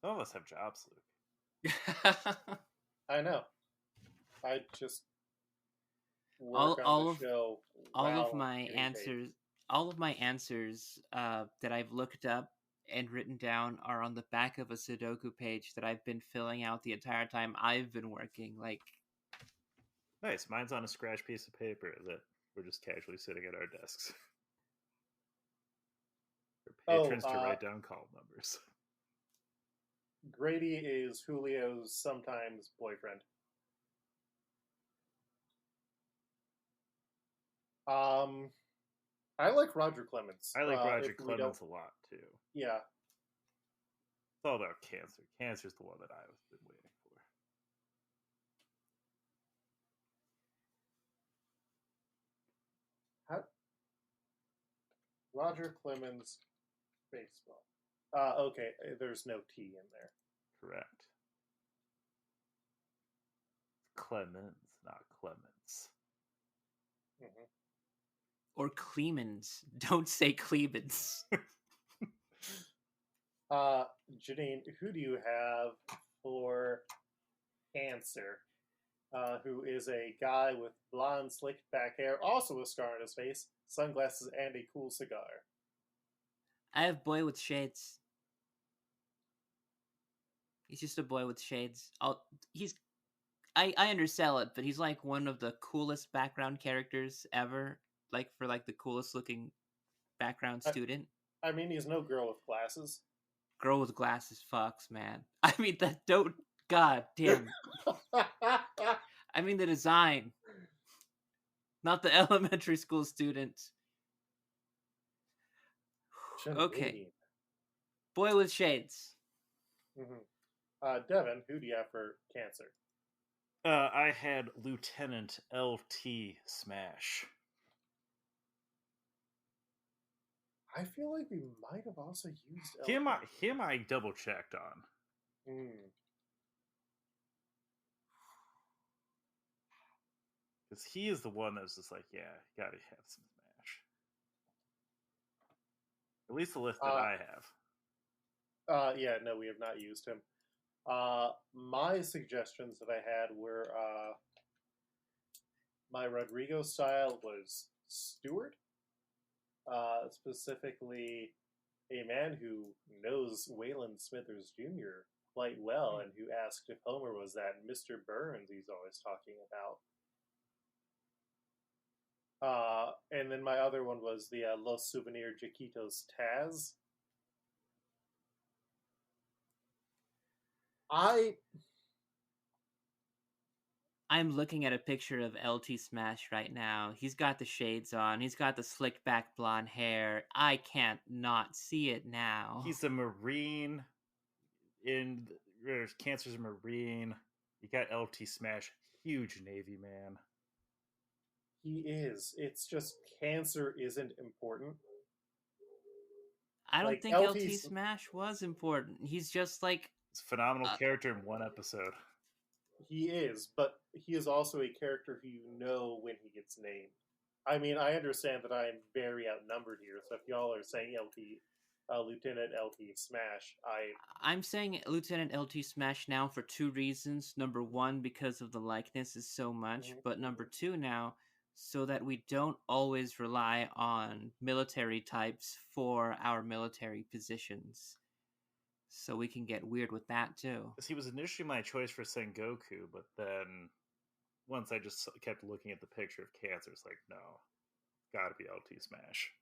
Some of us have jobs, Luke. I know. I just work on the show. All of my answers that I've looked up and written down are on the back of a Sudoku page that I've been filling out the entire time I've been working. Like, nice. Mine's on a scratch piece of paper that we're just casually sitting at our desks. For patrons to write down call numbers. Grady is Julio's sometimes boyfriend. I like Roger Clemens. I like Roger Clemens a lot too. Yeah. It's all about cancer. Cancer's the one that I've been waiting for. Roger Clemens baseball. Okay, there's no T in there. Correct. Clemens, not Clemens. Mm-hmm. Or Clemens. Don't say Clemens. Janine, who do you have for Cancer? Who is a guy with blonde, slicked back hair, also a scar on his face, sunglasses, and a cool cigar. I have boy with shades. He's just a boy with shades. I undersell it, but he's like one of the coolest background characters ever. Like for like the coolest looking background student. I mean, he's no girl with glasses. Girl with glasses fucks, man. I mean that don't god damn. I mean the design. Not the elementary school student. Okay. Boy with shades. Mm-hmm. Devin, who do you have for Cancer? I had Lieutenant LT Smash. I feel like we might have also used LT. Him I double checked on. Because he is the one that was just like, yeah, gotta have some Smash. At least the list that I have. Yeah, no, we have not used him. My suggestions that I had were my Rodrigo style was Stewart, specifically a man who knows Waylon Smithers Jr. quite well and who asked if Homer was that Mr. Burns he's always talking about. And then my other one was the Los Souvenir Chiquitos Taz. I'm looking at a picture of LT Smash right now. He's got the shades on. He's got the slicked back blonde hair. I can't not see it now. He's a Marine. Cancer's a Marine. You got LT Smash, huge Navy man. He is. It's just Cancer isn't important. I don't think LT Smash was important. He's just like... He's a phenomenal character in one episode. He is, but he is also a character who you know when he gets named. I mean, I understand that I am very outnumbered here, so if y'all are saying Lieutenant LT Smash, I'm saying Lieutenant LT Smash now for two reasons. Number one, because of the likeness is so much, but number two now, so that we don't always rely on military types for our military positions. So we can get weird with that too. He was initially my choice for Sengoku, but then once I just kept looking at the picture of Cancer, it's like, no, gotta be LT Smash.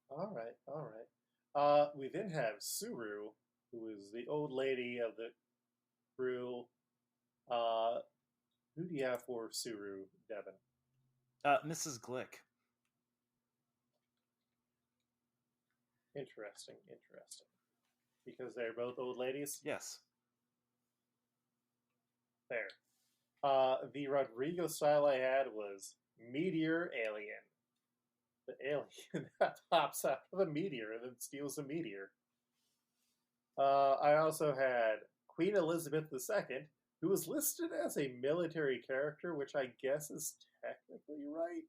All right. We then have Suru, who is the old lady of the crew. Who do you have for Suru, Devin? Mrs. Glick. Interesting. Because they're both old ladies? Yes. Fair. The Rodrigo style I had was Meteor Alien. The alien that pops out of a meteor and then steals a meteor. I also had Queen Elizabeth II, who was listed as a military character, which I guess is technically right.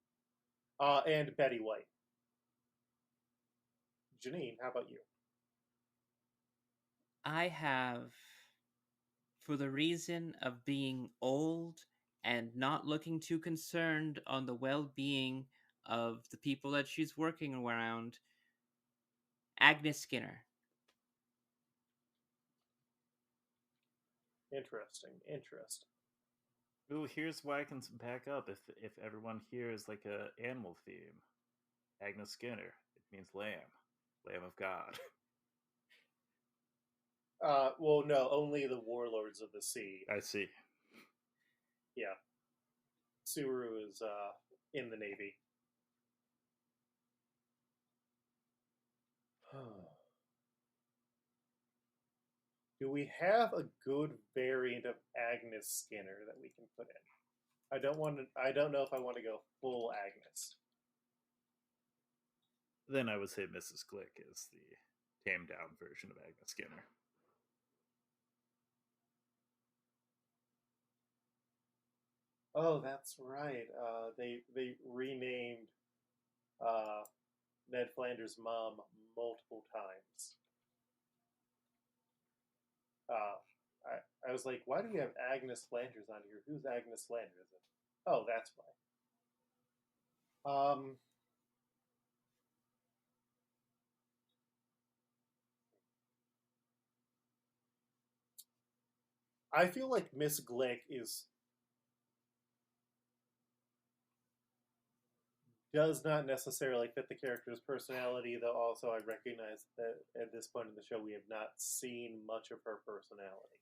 And Betty White. Janine, how about you? I have, for the reason of being old and not looking too concerned on the well-being of the people that she's working around, Agnes Skinner. Interesting. Ooh, here's why I can back up if everyone here is like a animal theme. Agnes Skinner, it means lamb of God. Well, no, only the warlords of the sea. I see. Yeah. Suru is in the Navy. Do we have a good variant of Agnes Skinner that we can put in? I don't know if I want to go full Agnes. Then I would say Mrs. Glick is the tamed down version of Agnes Skinner. Oh, that's right. They renamed Ned Flanders' mom multiple times. I was like, why do you have Agnes Flanders on here? Who's Agnes Flanders? Oh, that's why. I feel like Miss Glick does not necessarily fit the character's personality, though also I recognize that at this point in the show we have not seen much of her personality.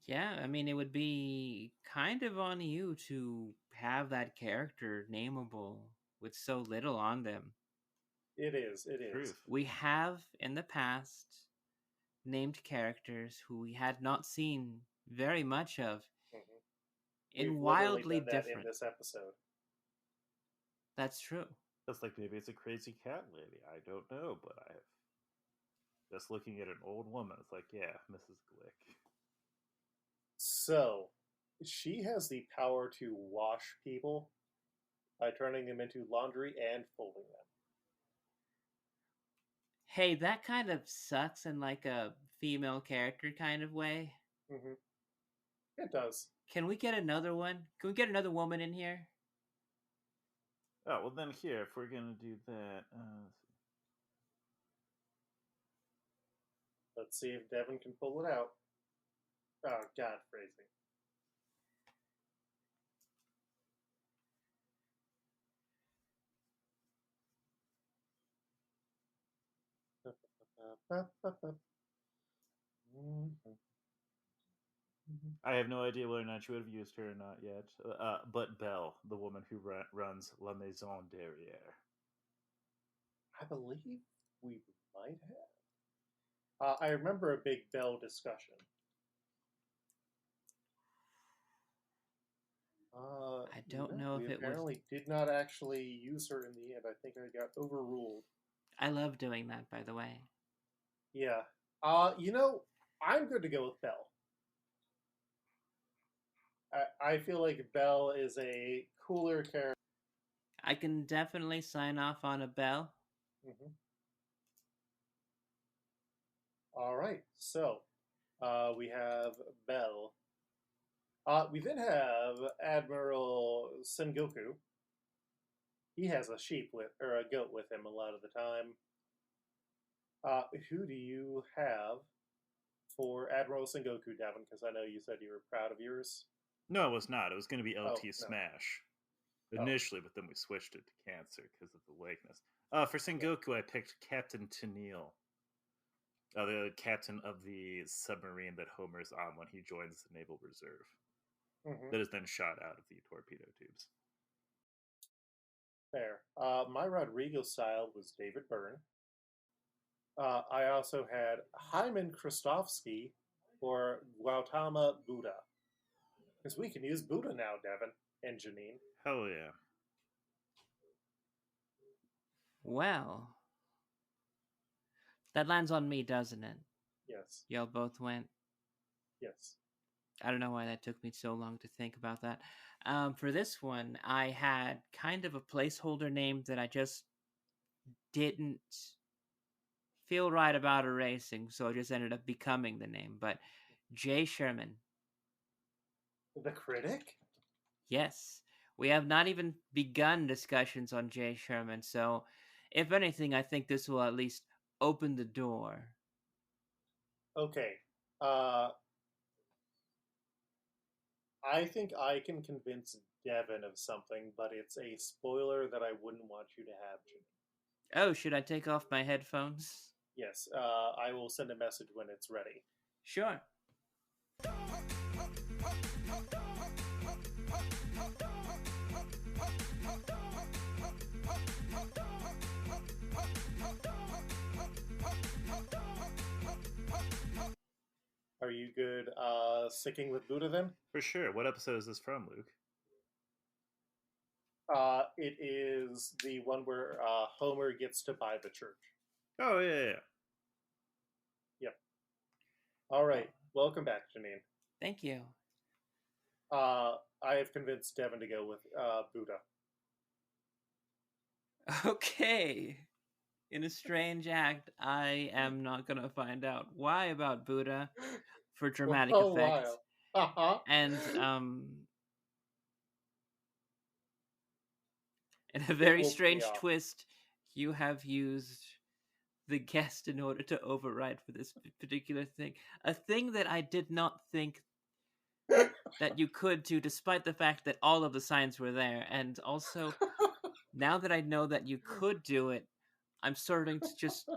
Yeah, I mean, it would be kind of on you to have that character nameable with so little on them. It is. Truth. We have in the past named characters who we had not seen very much of in We've wildly done that different. in this episode. That's true. That's like maybe it's a crazy cat lady. I don't know, but I have just looking at an old woman. It's like, yeah, Mrs. Glick. So, she has the power to wash people by turning them into laundry and folding them. Hey, that kind of sucks in like a female character kind of way. Mm-hmm. It does. Can we get another one? Can we get another woman in here? Oh, well then here, if we're going to do that... Let's see if Devin can pull it out. Oh, God, phrasing. I have no idea whether or not you would have used her or not yet. But Belle, the woman who runs La Maison Derrière. I believe we might have. I remember a big Belle discussion. I don't know if it was... We apparently did not actually use her in the end. I think I got overruled. I love doing that, by the way. Yeah. I'm good to go with Belle. I feel like Belle is a cooler character. I can definitely sign off on a Belle. Mm-hmm. All right, so we have Belle. We then have Admiral Sengoku. He has a goat with him a lot of the time. Who do you have for Admiral Sengoku, Devin? Because I know you said you were proud of yours. No, it was not. It was going to be LT no. Smash initially, but then we switched it to Cancer because of the likeness. For Sengoku, I picked Captain Tennille, the captain of the submarine that Homer's on when he joins the Naval Reserve. Mm-hmm. That is then shot out of the torpedo tubes. Fair. My Rodrigo style was David Byrne. I also had Hyman Kristofsky or Gautama Buddha. Because we can use Buddha now, Devin and Janine. Hell yeah. Well, that lands on me, doesn't it? Yes. Y'all both went? Yes. I don't know why that took me so long to think about that. For this one, I had kind of a placeholder name that I just didn't feel right about erasing, so it just ended up becoming the name. But Jay Sherman. The critic? Yes. We have not even begun discussions on Jay Sherman, so if anything, I think this will at least open the door. Okay. I think I can convince Devin of something, but it's a spoiler that I wouldn't want you to have, Janine. Oh, should I take off my headphones? Yes, I will send a message when it's ready. Sure. Are you good sticking with Buddha then? For sure. What episode is this from, Luke? It is the one where Homer gets to buy the church. Oh, yeah. Yep. All right. Welcome back, Janine. Thank you. I have convinced Devin to go with Buddha. Okay. In a strange act, I am not going to find out why about Buddha for dramatic For a effect. while. Uh-huh. And in a very strange twist, you have used the guest in order to override for this particular thing. A thing that I did not think that you could do, despite the fact that all of the signs were there. And also, now that I know that you could do it, I'm starting to just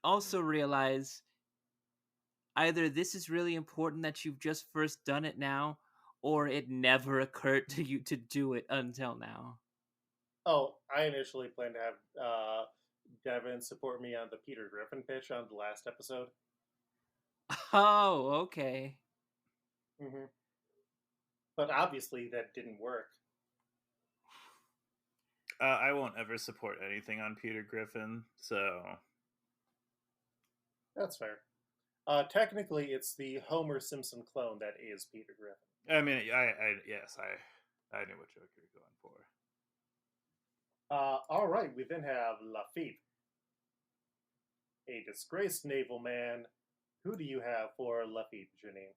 also realize either this is really important that you've just first done it now, or it never occurred to you to do it until now. Oh, I initially planned to have Devin support me on the Peter Griffin pitch on the last episode. Oh, okay. Mm-hmm. But obviously that didn't work. I won't ever support anything on Peter Griffin, so... That's fair. Technically, it's the Homer Simpson clone that is Peter Griffin. I mean, I knew what joke you were going for. All right, we then have Luffy, a disgraced naval man. Who do you have for Luffy, Janine?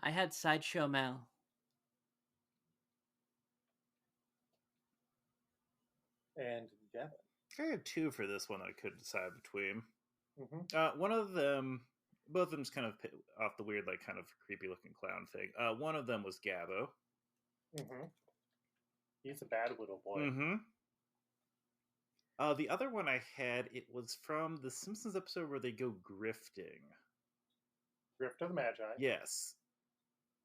I had Sideshow Mel. And Devin. I had two for this one I couldn't decide between. Mm-hmm. One of them, both of them's kind of off the weird, like, kind of creepy looking clown thing. One of them was Gabbo. Mm-hmm. He's a bad little boy. Mm-hmm. The other one I had, it was from the Simpsons episode where they go grifting. Grift of the Magi. Yes.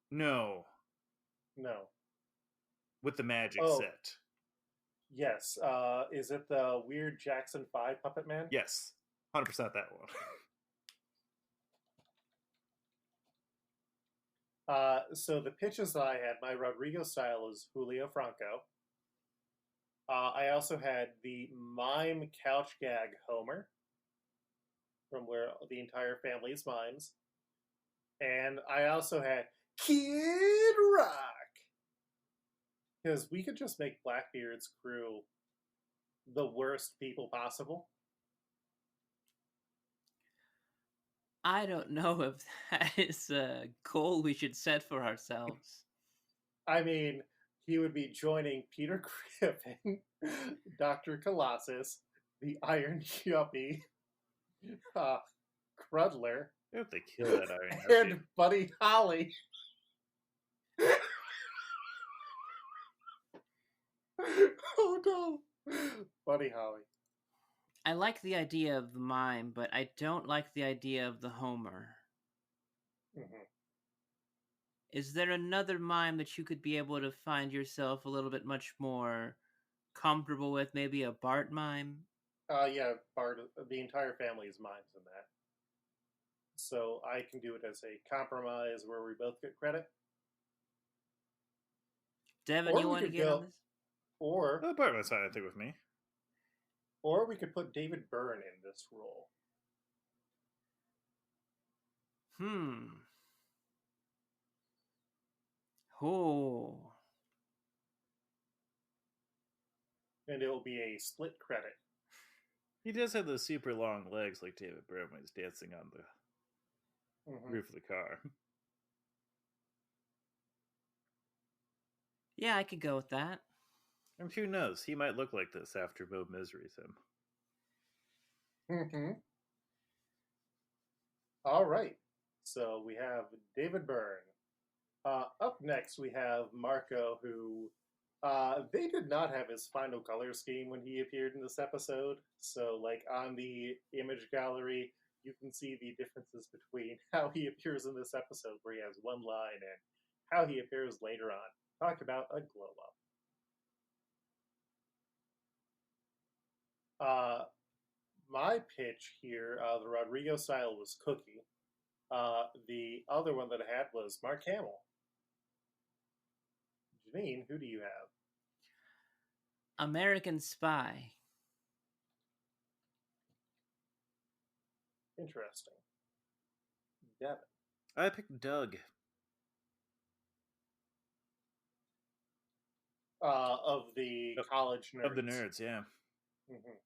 No. With the magic set. Yes. Is it the weird Jackson 5 Puppet Man? Yes. 100% that one. So the pitches that I had, my Rodrigo style is Julio Franco. I also had the mime couch gag Homer, from where the entire family is mimes. And I also had Kid Rock. Because we could just make Blackbeard's crew the worst people possible. I don't know if that is a goal we should set for ourselves. I mean, he would be joining Peter Griffin, Dr. Colossus, the Iron Yuppie, Crudler, one. If they kill that Iron Yuppie. and Buddy Holly. Oh no! Buddy Holly. I like the idea of the mime, but I don't like the idea of the Homer. Mm-hmm. Is there another mime that you could be able to find yourself a little bit much more comfortable with? Maybe a Bart mime? Yeah, Bart. The entire family is mimes in that. So I can do it as a compromise where we both get credit. Devin, you want to get on this? Or Bart was fine, I think, with me. Or we could put David Byrne in this role. Oh. And it will be a split credit. He does have those super long legs like David Byrne when he's dancing on the roof of the car. Yeah, I could go with that. And who knows? He might look like this after Bo Misery's him. Mm-hmm. All right. So we have David Byrne. Up next, we have Marco, who they did not have his final color scheme when he appeared in this episode. So, like, on the image gallery, you can see the differences between how he appears in this episode, where he has one line, and how he appears later on. Talk about a glow up. My pitch here, the Rodrigo style was Cookie. The other one that I had was Mark Hamill. Janine, who do you have? American Spy. Interesting. Devin. I picked Doug. Of the college nerds. Of the nerds, yeah. Mm-hmm.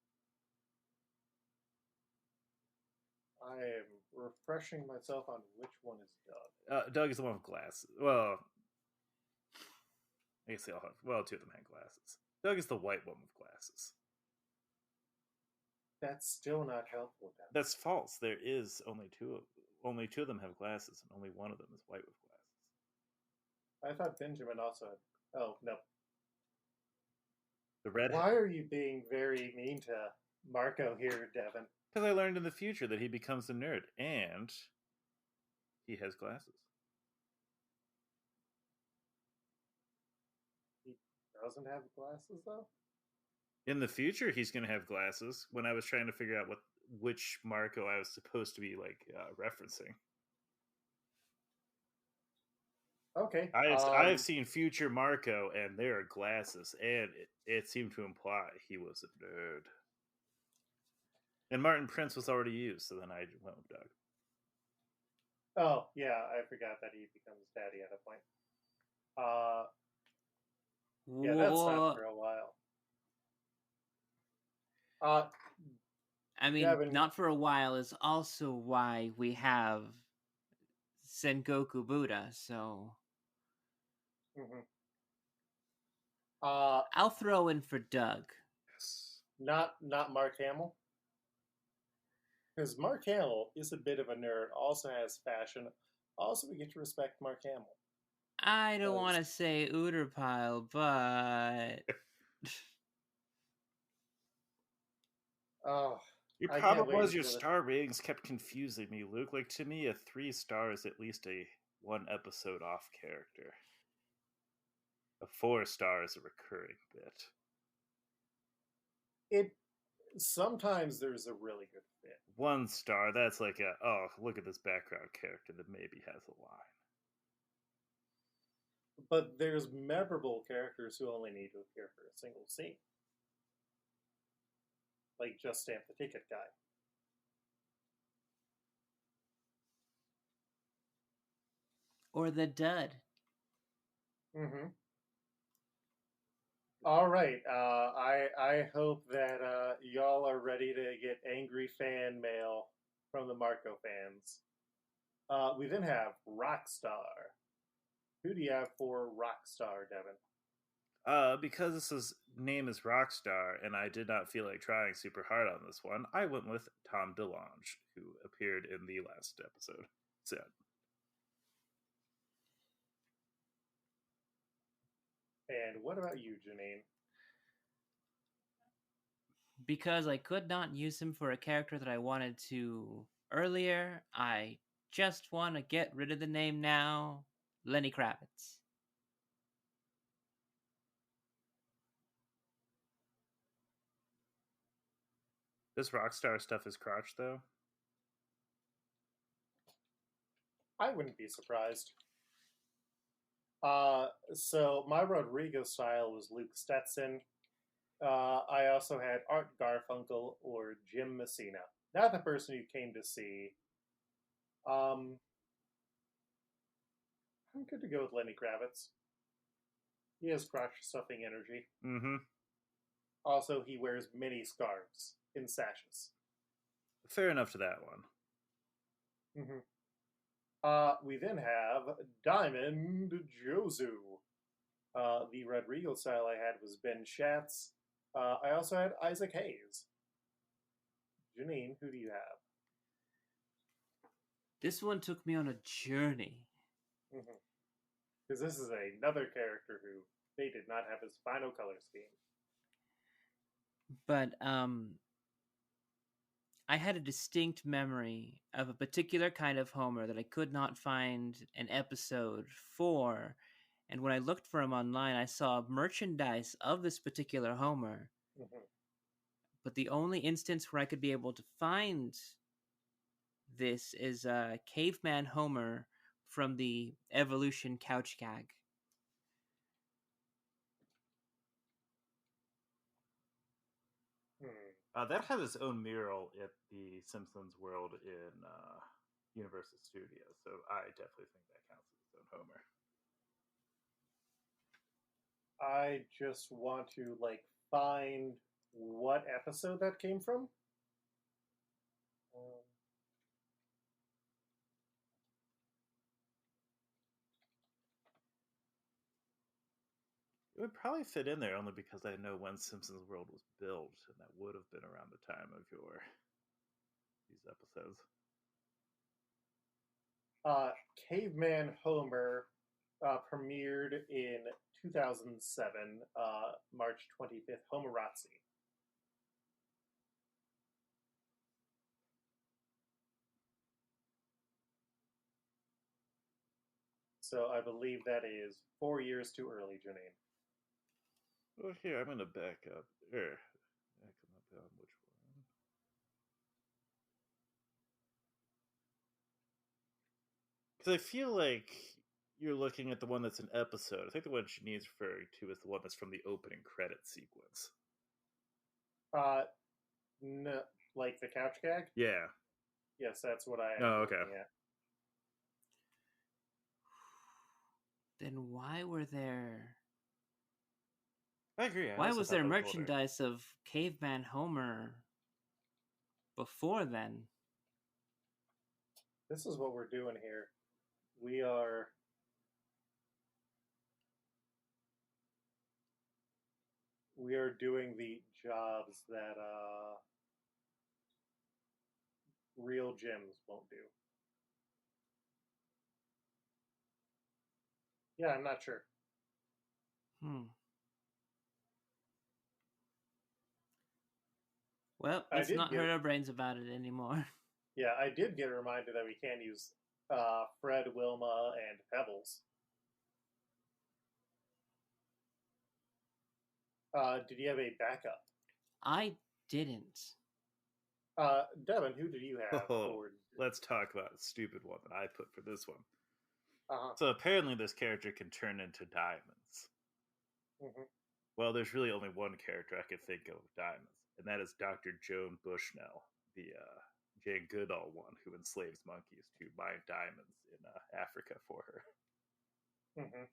I am refreshing myself on which one is Doug. Doug is the one with glasses. Well, I guess they all have. Well, two of them had glasses. Doug is the white one with glasses. That's still not helpful. Devin. That's false. There is only two. Only two of them have glasses, and only one of them is white with glasses. I thought Benjamin also had. Oh no. The red. Why are you being very mean to Marco here, Devin? Because I learned in the future that he becomes a nerd, and he has glasses. He doesn't have glasses, though? In the future, he's going to have glasses. When I was trying to figure out which Marco I was supposed to be referencing. Okay. I've seen future Marco, and there are glasses, and it seemed to imply he was a nerd. And Martin Prince was already used, so then I went with Doug. Oh, yeah, I forgot that he becomes daddy at a point. Yeah, that's not for a while. I mean, Devin, not for a while is also why we have Sengoku Buddha, so... Mm-hmm. I'll throw in for Doug. Yes. Not Mark Hamill? Because Mark Hamill is a bit of a nerd, also has fashion. Also, we get to respect Mark Hamill. I don't want to say Uterpile, but... Oh, Your problem was your star ratings kept confusing me, Luke. Like, to me, a 3 star is at least a 1 episode off character. A 4 star is a recurring bit. Sometimes there's a really good fit. 1 star, that's like look at this background character that maybe has a line. But there's memorable characters who only need to appear for a single scene. Like Just Stamp the Ticket guy. Or the dud. Mm-hmm. All right. I hope that y'all are ready to get angry fan mail from the Marco fans. We then have Rockstar. Who do you have for Rockstar, Devin? Because his name is Rockstar, and I did not feel like trying super hard on this one, I went with Tom DeLonge, who appeared in the last episode. So. And what about you, Janine? Because I could not use him for a character that I wanted to earlier, I just want to get rid of the name now. Lenny Kravitz. This Rockstar stuff is crotch, though? I wouldn't be surprised. So my Rodrigo style was Luke Stetson. I also had Art Garfunkel or Jim Messina. Not the person you came to see. I'm good to go with Lenny Kravitz. He has crotch stuffing energy. Mm-hmm. Also, he wears many scarves in sashes. Fair enough to that one. Mm-hmm. We then have Diamond Jozu. The Rodrigo style I had was Ben Schatz. I also had Isaac Hayes. Janine, who do you have? This one took me on a journey. Because this is another character who they did not have his final color scheme. But I had a distinct memory of a particular kind of Homer that I could not find an episode for. And when I looked for him online, I saw merchandise of this particular Homer. But the only instance where I could be able to find this is Caveman Homer from the Evolution Couch Gag. That has its own mural at the Simpsons world in Universal Studios, so I definitely think that counts as its own Homer. I just want to find what episode that came from. It would probably fit in there only because I know when Simpsons World was built, and that would have been around the time of these episodes. Caveman Homer premiered in 2007, March 25th, Homerazzi. So I believe that is 4 years too early, Janine. Well, here, I'm going to back up. Back up on which one? Because I feel like you're looking at the one that's an episode. I think the one Janine's referring to is the one that's from the opening credit sequence. No, like the couch gag? Yeah. Yes, that's what I am okay. looking at. Then why were there... I agree. Why was there merchandise of Caveman Homer before then? This is what we're doing here. We are doing the jobs that real gyms won't do. Yeah, I'm not sure. Well, let's not hurt our brains about it anymore. Yeah, I did get reminded that we can use Fred, Wilma, and Pebbles. Did you have a backup? I didn't. Devin, who did you have? Let's talk about a stupid one that I put for this one. Uh-huh. So apparently this character can turn into diamonds. Mm-hmm. Well, there's really only one character I could think of with diamonds, and that is Dr. Joan Bushnell, the Jane Goodall one who enslaves monkeys to mine diamonds in Africa for her. Mm-hmm.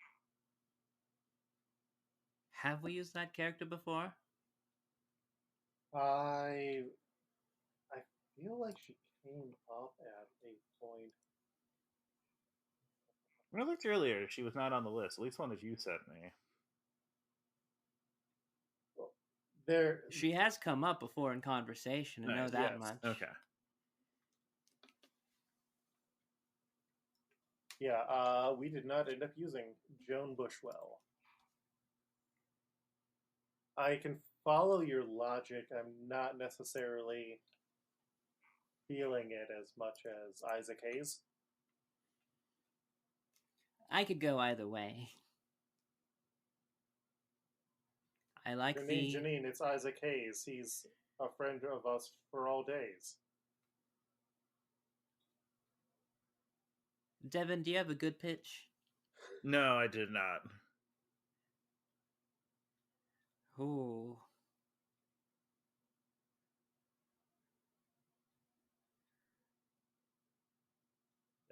Have we used that character before? I feel like she came up at a point. When I looked earlier, she was not on the list. At least one that you sent me. Well, she has come up before in conversation. I know that much. Okay. Yeah, we did not end up using Joan Bushwell. I can follow your logic. I'm not necessarily feeling it as much as Isaac Hayes. I could go either way. I like Janine, it's Isaac Hayes. He's a friend of us for all days. Devin, do you have a good pitch? No, I did not. Ooh.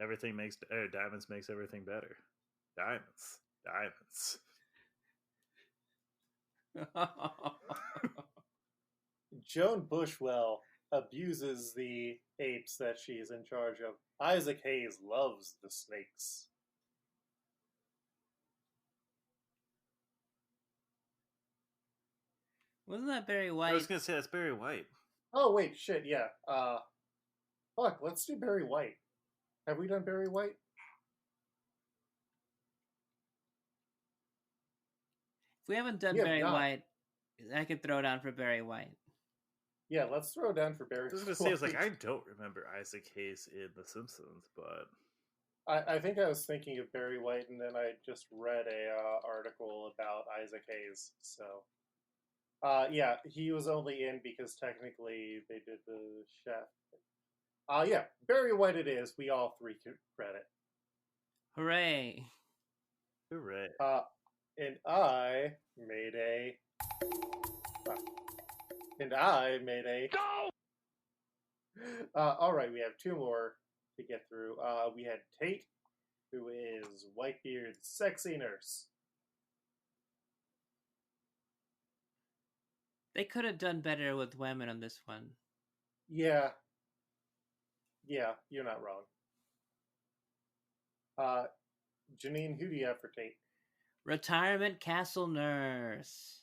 Diamonds makes everything better. Diamonds. Joan Bushwell abuses the apes that she is in charge of. Isaac Hayes loves the snakes. Wasn't that Barry White? I was going to say that's Barry White. Oh, wait, shit, yeah. Fuck, let's do Barry White. Have we done Barry White? If we haven't done Barry White, I could throw down for Barry White. Yeah, let's throw down for Barry White. I was going to say, I don't remember Isaac Hayes in The Simpsons, but... I think I was thinking of Barry White, and then I just read a article about Isaac Hayes, so... yeah, he was only in because technically they did the chef. Yeah, Barry White it is. We all three could credit. Hooray. And I made And I made a. No! All right, we have two more to get through. We had Tate, who is Whitebeard's sexy nurse. They could have done better with women on this one. Yeah. Yeah, you're not wrong. Janine, who do you have for Tate? Retirement castle nurse.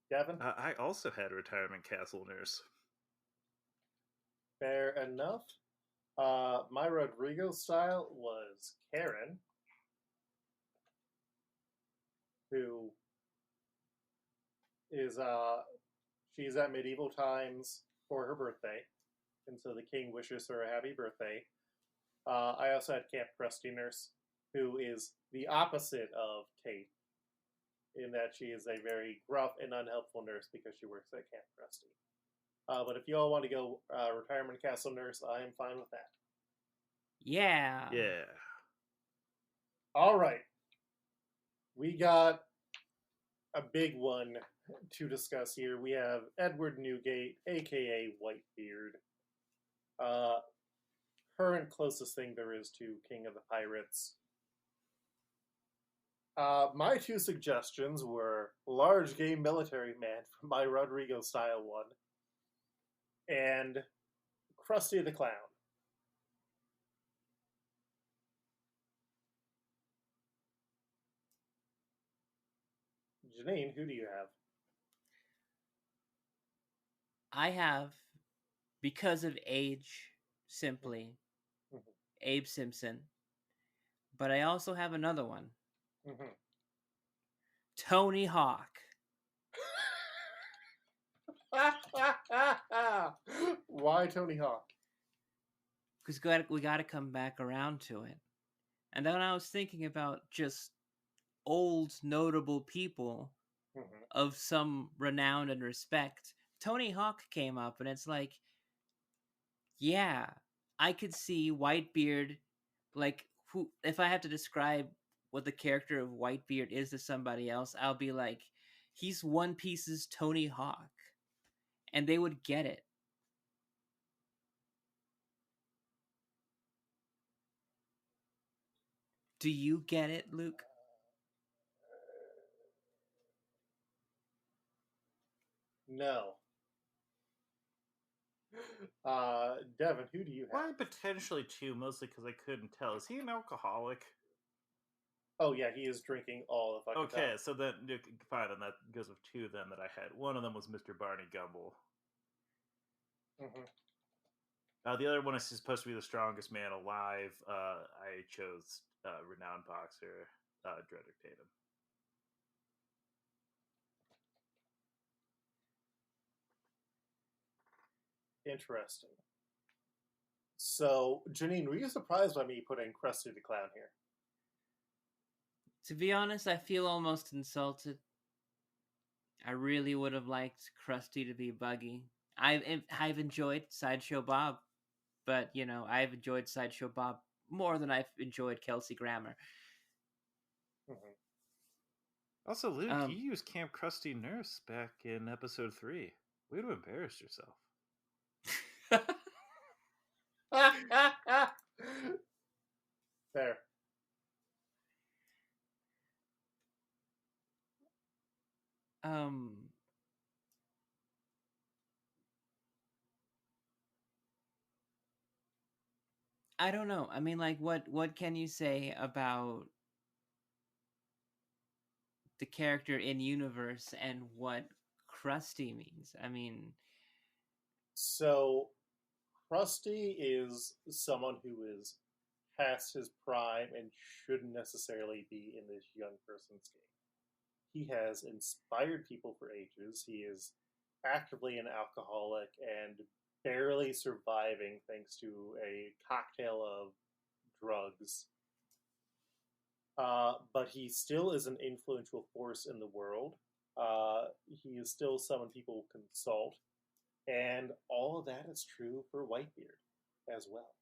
Devin? I also had retirement castle nurse. Fair enough. My Rodrigo style was Karen, who is she's at medieval times for her birthday, and so the king wishes her a happy birthday. I also had Camp Krusty Nurse, who is the opposite of Tate, in that she is a very gruff and unhelpful nurse because she works at Camp Krusty. But if you all want to go retirement castle nurse, I am fine with that. Yeah. Yeah. All right. We got a big one to discuss here. We have Edward Newgate, aka Whitebeard. Current closest thing there is to King of the Pirates. My two suggestions were Large Game Military Man from my Rodrigo style one, and Krusty the Clown. Janine, who do you have? I have, because of age, simply, Mhm. Abe Simpson. But I also have another one. Mm-hmm. Tony Hawk. Why Tony Hawk? Because we got to come back around to it. And then I was thinking about just old, notable people Mm-hmm. of some renown and respect. Tony Hawk came up, and it's like, yeah, I could see Whitebeard, like, who, if I have to describe what the character of Whitebeard is to somebody else, I'll be like, he's One Piece's Tony Hawk. And they would get it. Do you get it, Luke? No. Devin, who do you have? Why potentially two, mostly because I couldn't tell. Is he an alcoholic? Oh yeah, he is drinking all the fucking Okay, time. so then fine, and that goes with two then that I had. One of them was Mr. Barney Gumble. Mm-hmm. The other one is supposed to be the strongest man alive. I chose renowned boxer Dredrick Tatum. Interesting. So, Janine, were you surprised by me putting Krusty the Clown here? To be honest, I feel almost insulted. I really would have liked Krusty to be Buggy. I've enjoyed Sideshow Bob, but you know, I've enjoyed Sideshow Bob more than I've enjoyed Kelsey Grammer. Mm-hmm. Also, Luke, you used Camp Krusty Nurse back in episode 3. Way to embarrass yourself. There. I don't know. I mean, like, what can you say about the character in universe and what Krusty means? I mean, So, Krusty is someone who is past his prime and shouldn't necessarily be in this young person's game. He has inspired people for ages. He is actively an alcoholic and barely surviving thanks to a cocktail of drugs. But he still is an influential force in the world. He is still someone people consult. And all of that is true for Whitebeard as well.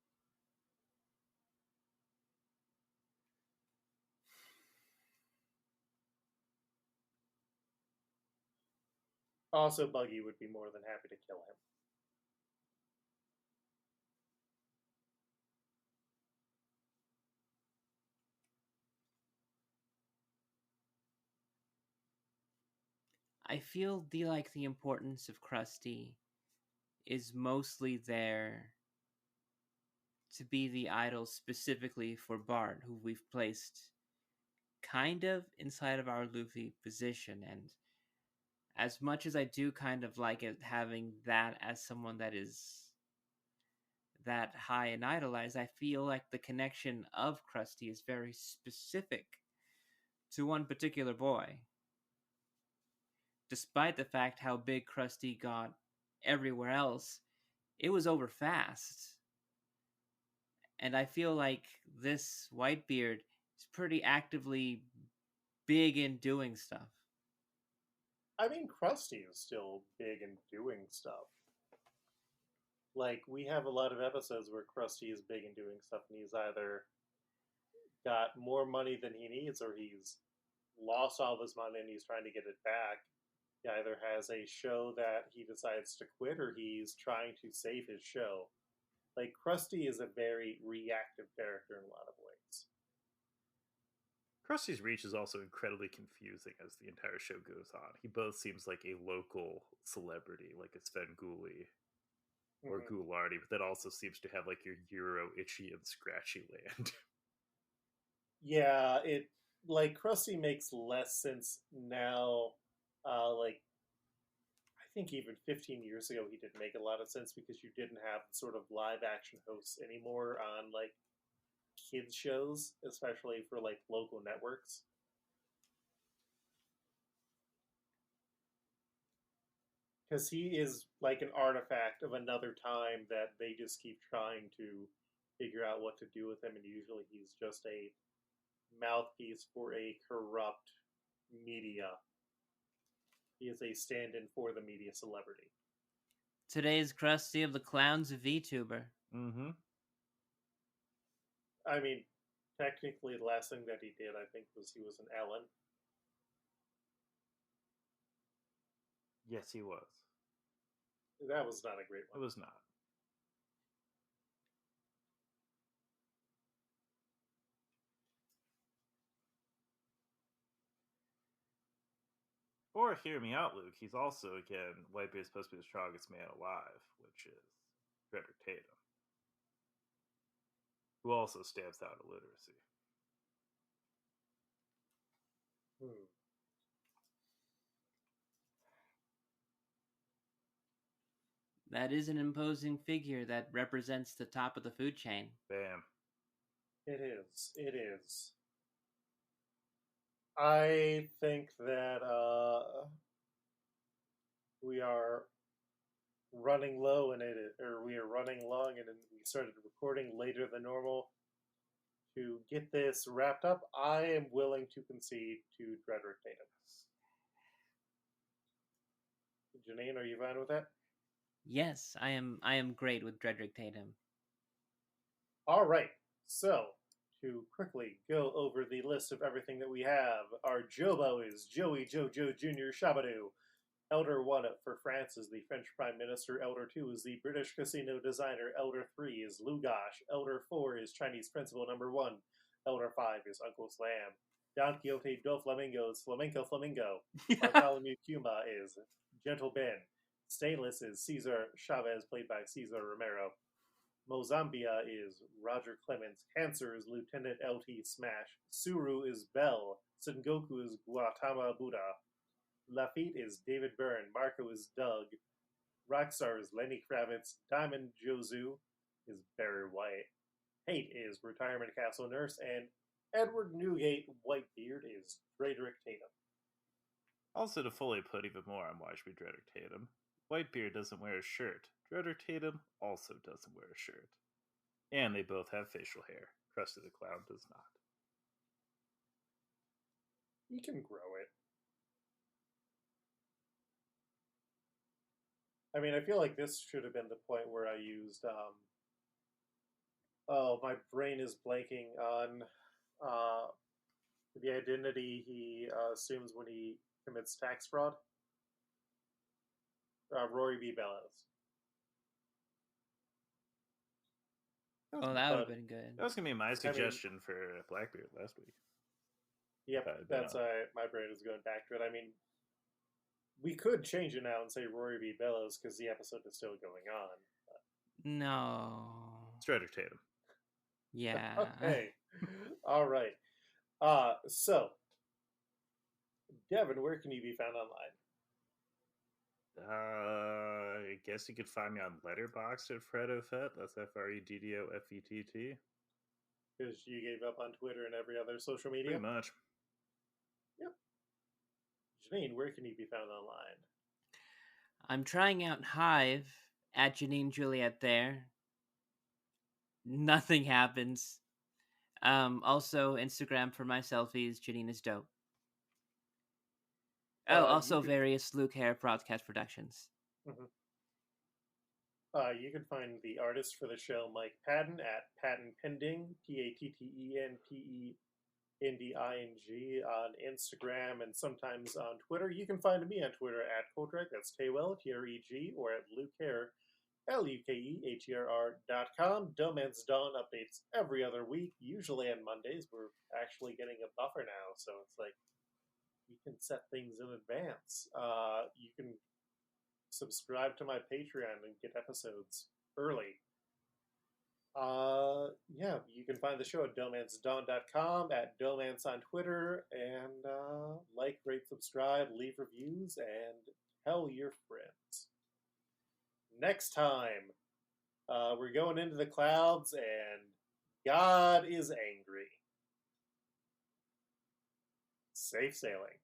Also, Buggy would be more than happy to kill him. I feel the importance of Krusty is mostly there to be the idol specifically for Bart, who we've placed kind of inside of our Luffy position. And as much as I do kind of like it having that as someone that is that high and idolized, I feel like the connection of Krusty is very specific to one particular boy. Despite the fact how big Krusty got everywhere else, it was over fast. And I feel like this Whitebeard is pretty actively big in doing stuff. I mean, Krusty is still big in doing stuff. Like, we have a lot of episodes where Krusty is big in doing stuff, and he's either got more money than he needs, or he's lost all of his money and he's trying to get it back. He either has a show that he decides to quit, or he's trying to save his show. Like, Krusty is a very reactive character in a lot of ways. Krusty's reach is also incredibly confusing as the entire show goes on. He both seems like a local celebrity, like a Svengoolie or Ghoulardi, but that also seems to have like your Euro itchy and scratchy land. Yeah, it like Krusty makes less sense now. Like, I think even 15 years ago he didn't make a lot of sense because you didn't have sort of live action hosts anymore on like kids shows, especially for like local networks. Because he is like an artifact of another time that they just keep trying to figure out what to do with him, and usually he's just a mouthpiece for a corrupt media. He is a stand-in for the media celebrity. Today's Krusty of the Clowns VTuber. Mm-hmm. I mean, technically, the last thing that he did, I think, was he was an Ellen. Yes, he was. That was not a great one. It was not. Or hear me out, Luke. He's also, again, Whitebeard's supposed to be the strongest man alive, which is Frederick Tatum, who also stamps out illiteracy. That is an imposing figure that represents the top of the food chain. Bam. It is. It is. I think that we are running low and we are running long, and we started recording later than normal. To get this wrapped up, I am willing to concede to Frederick Tatum. Janine, are you fine with that? Yes, I am great with Dredrick Tatum. All right. So, to quickly go over the list of everything that we have, our Jobo is Joey Jojo Jr. Shabadoo. Elder 1 for France is the French Prime Minister. Elder 2 is the British casino designer. Elder 3 is Lugash. Elder 4 is Chinese Principal Number 1. Elder 5 is Uncle Slam. Don Quixote do Flamingo is Flamenco Flamingo. Bartholomew Cuma is Gentle Ben. Stainless is Cesar Chavez, played by Cesar Romero. Mozambia is Roger Clemens. Cancer is Lieutenant LT Smash. Suru is Bell. Sengoku is Gautama Buddha. Lafitte is David Byrne. Marco is Doug. Rockstar is Lenny Kravitz. Diamond Jozu is Barry White. Hate is Retirement Castle Nurse. And Edward Newgate Whitebeard is Frederick Tatum. Also, to fully put even more on why should be Dredrick Tatum, Whitebeard doesn't wear a shirt. Dredrick Tatum also doesn't wear a shirt. And they both have facial hair. Krusty the Clown does not. You can grow it. I mean, I feel like this should have been the point where I used, oh, my brain is blanking on the identity he assumes when he commits tax fraud. Rory B. Bellows. Oh, that would have But- been good. That was gonna be my suggestion for Blackbeard last week. Yep, that's why my brain is going back to it. I mean, we could change it now and say Rory B. Bellows because the episode is still going on. No. Strider Tatum. Yeah. Okay. All right. So, Devin, where can you be found online? I guess you could find me on Letterboxd at Freddofett. That's FREDDOFETT. Because you gave up on Twitter and every other social media. Pretty much. Yep. Janine, where can you be found online? I'm trying out Hive at Janine Juliet there. Nothing happens. Also, Instagram for my selfies. Janine is dope. Oh, also various Luke Hair broadcast productions. Mm-hmm. You can find the artist for the show, Mike Patton, at Patton Pending, PATTENPENDING, on Instagram and sometimes on Twitter. You can find me on Twitter at Kotreg, that's Taywell, TREG, or at Luke Hair, LUKEHERR.com. DohMance Dawn updates every other week, usually on Mondays. We're actually getting a buffer now, so it's like we can set things in advance. You can subscribe to my Patreon and get episodes early. Yeah, you can find the show at DohManceDawn.com, at DohMance on Twitter, and like, rate, subscribe, leave reviews, and tell your friends. Next time, we're going into the clouds, and God is angry. Safe sailing.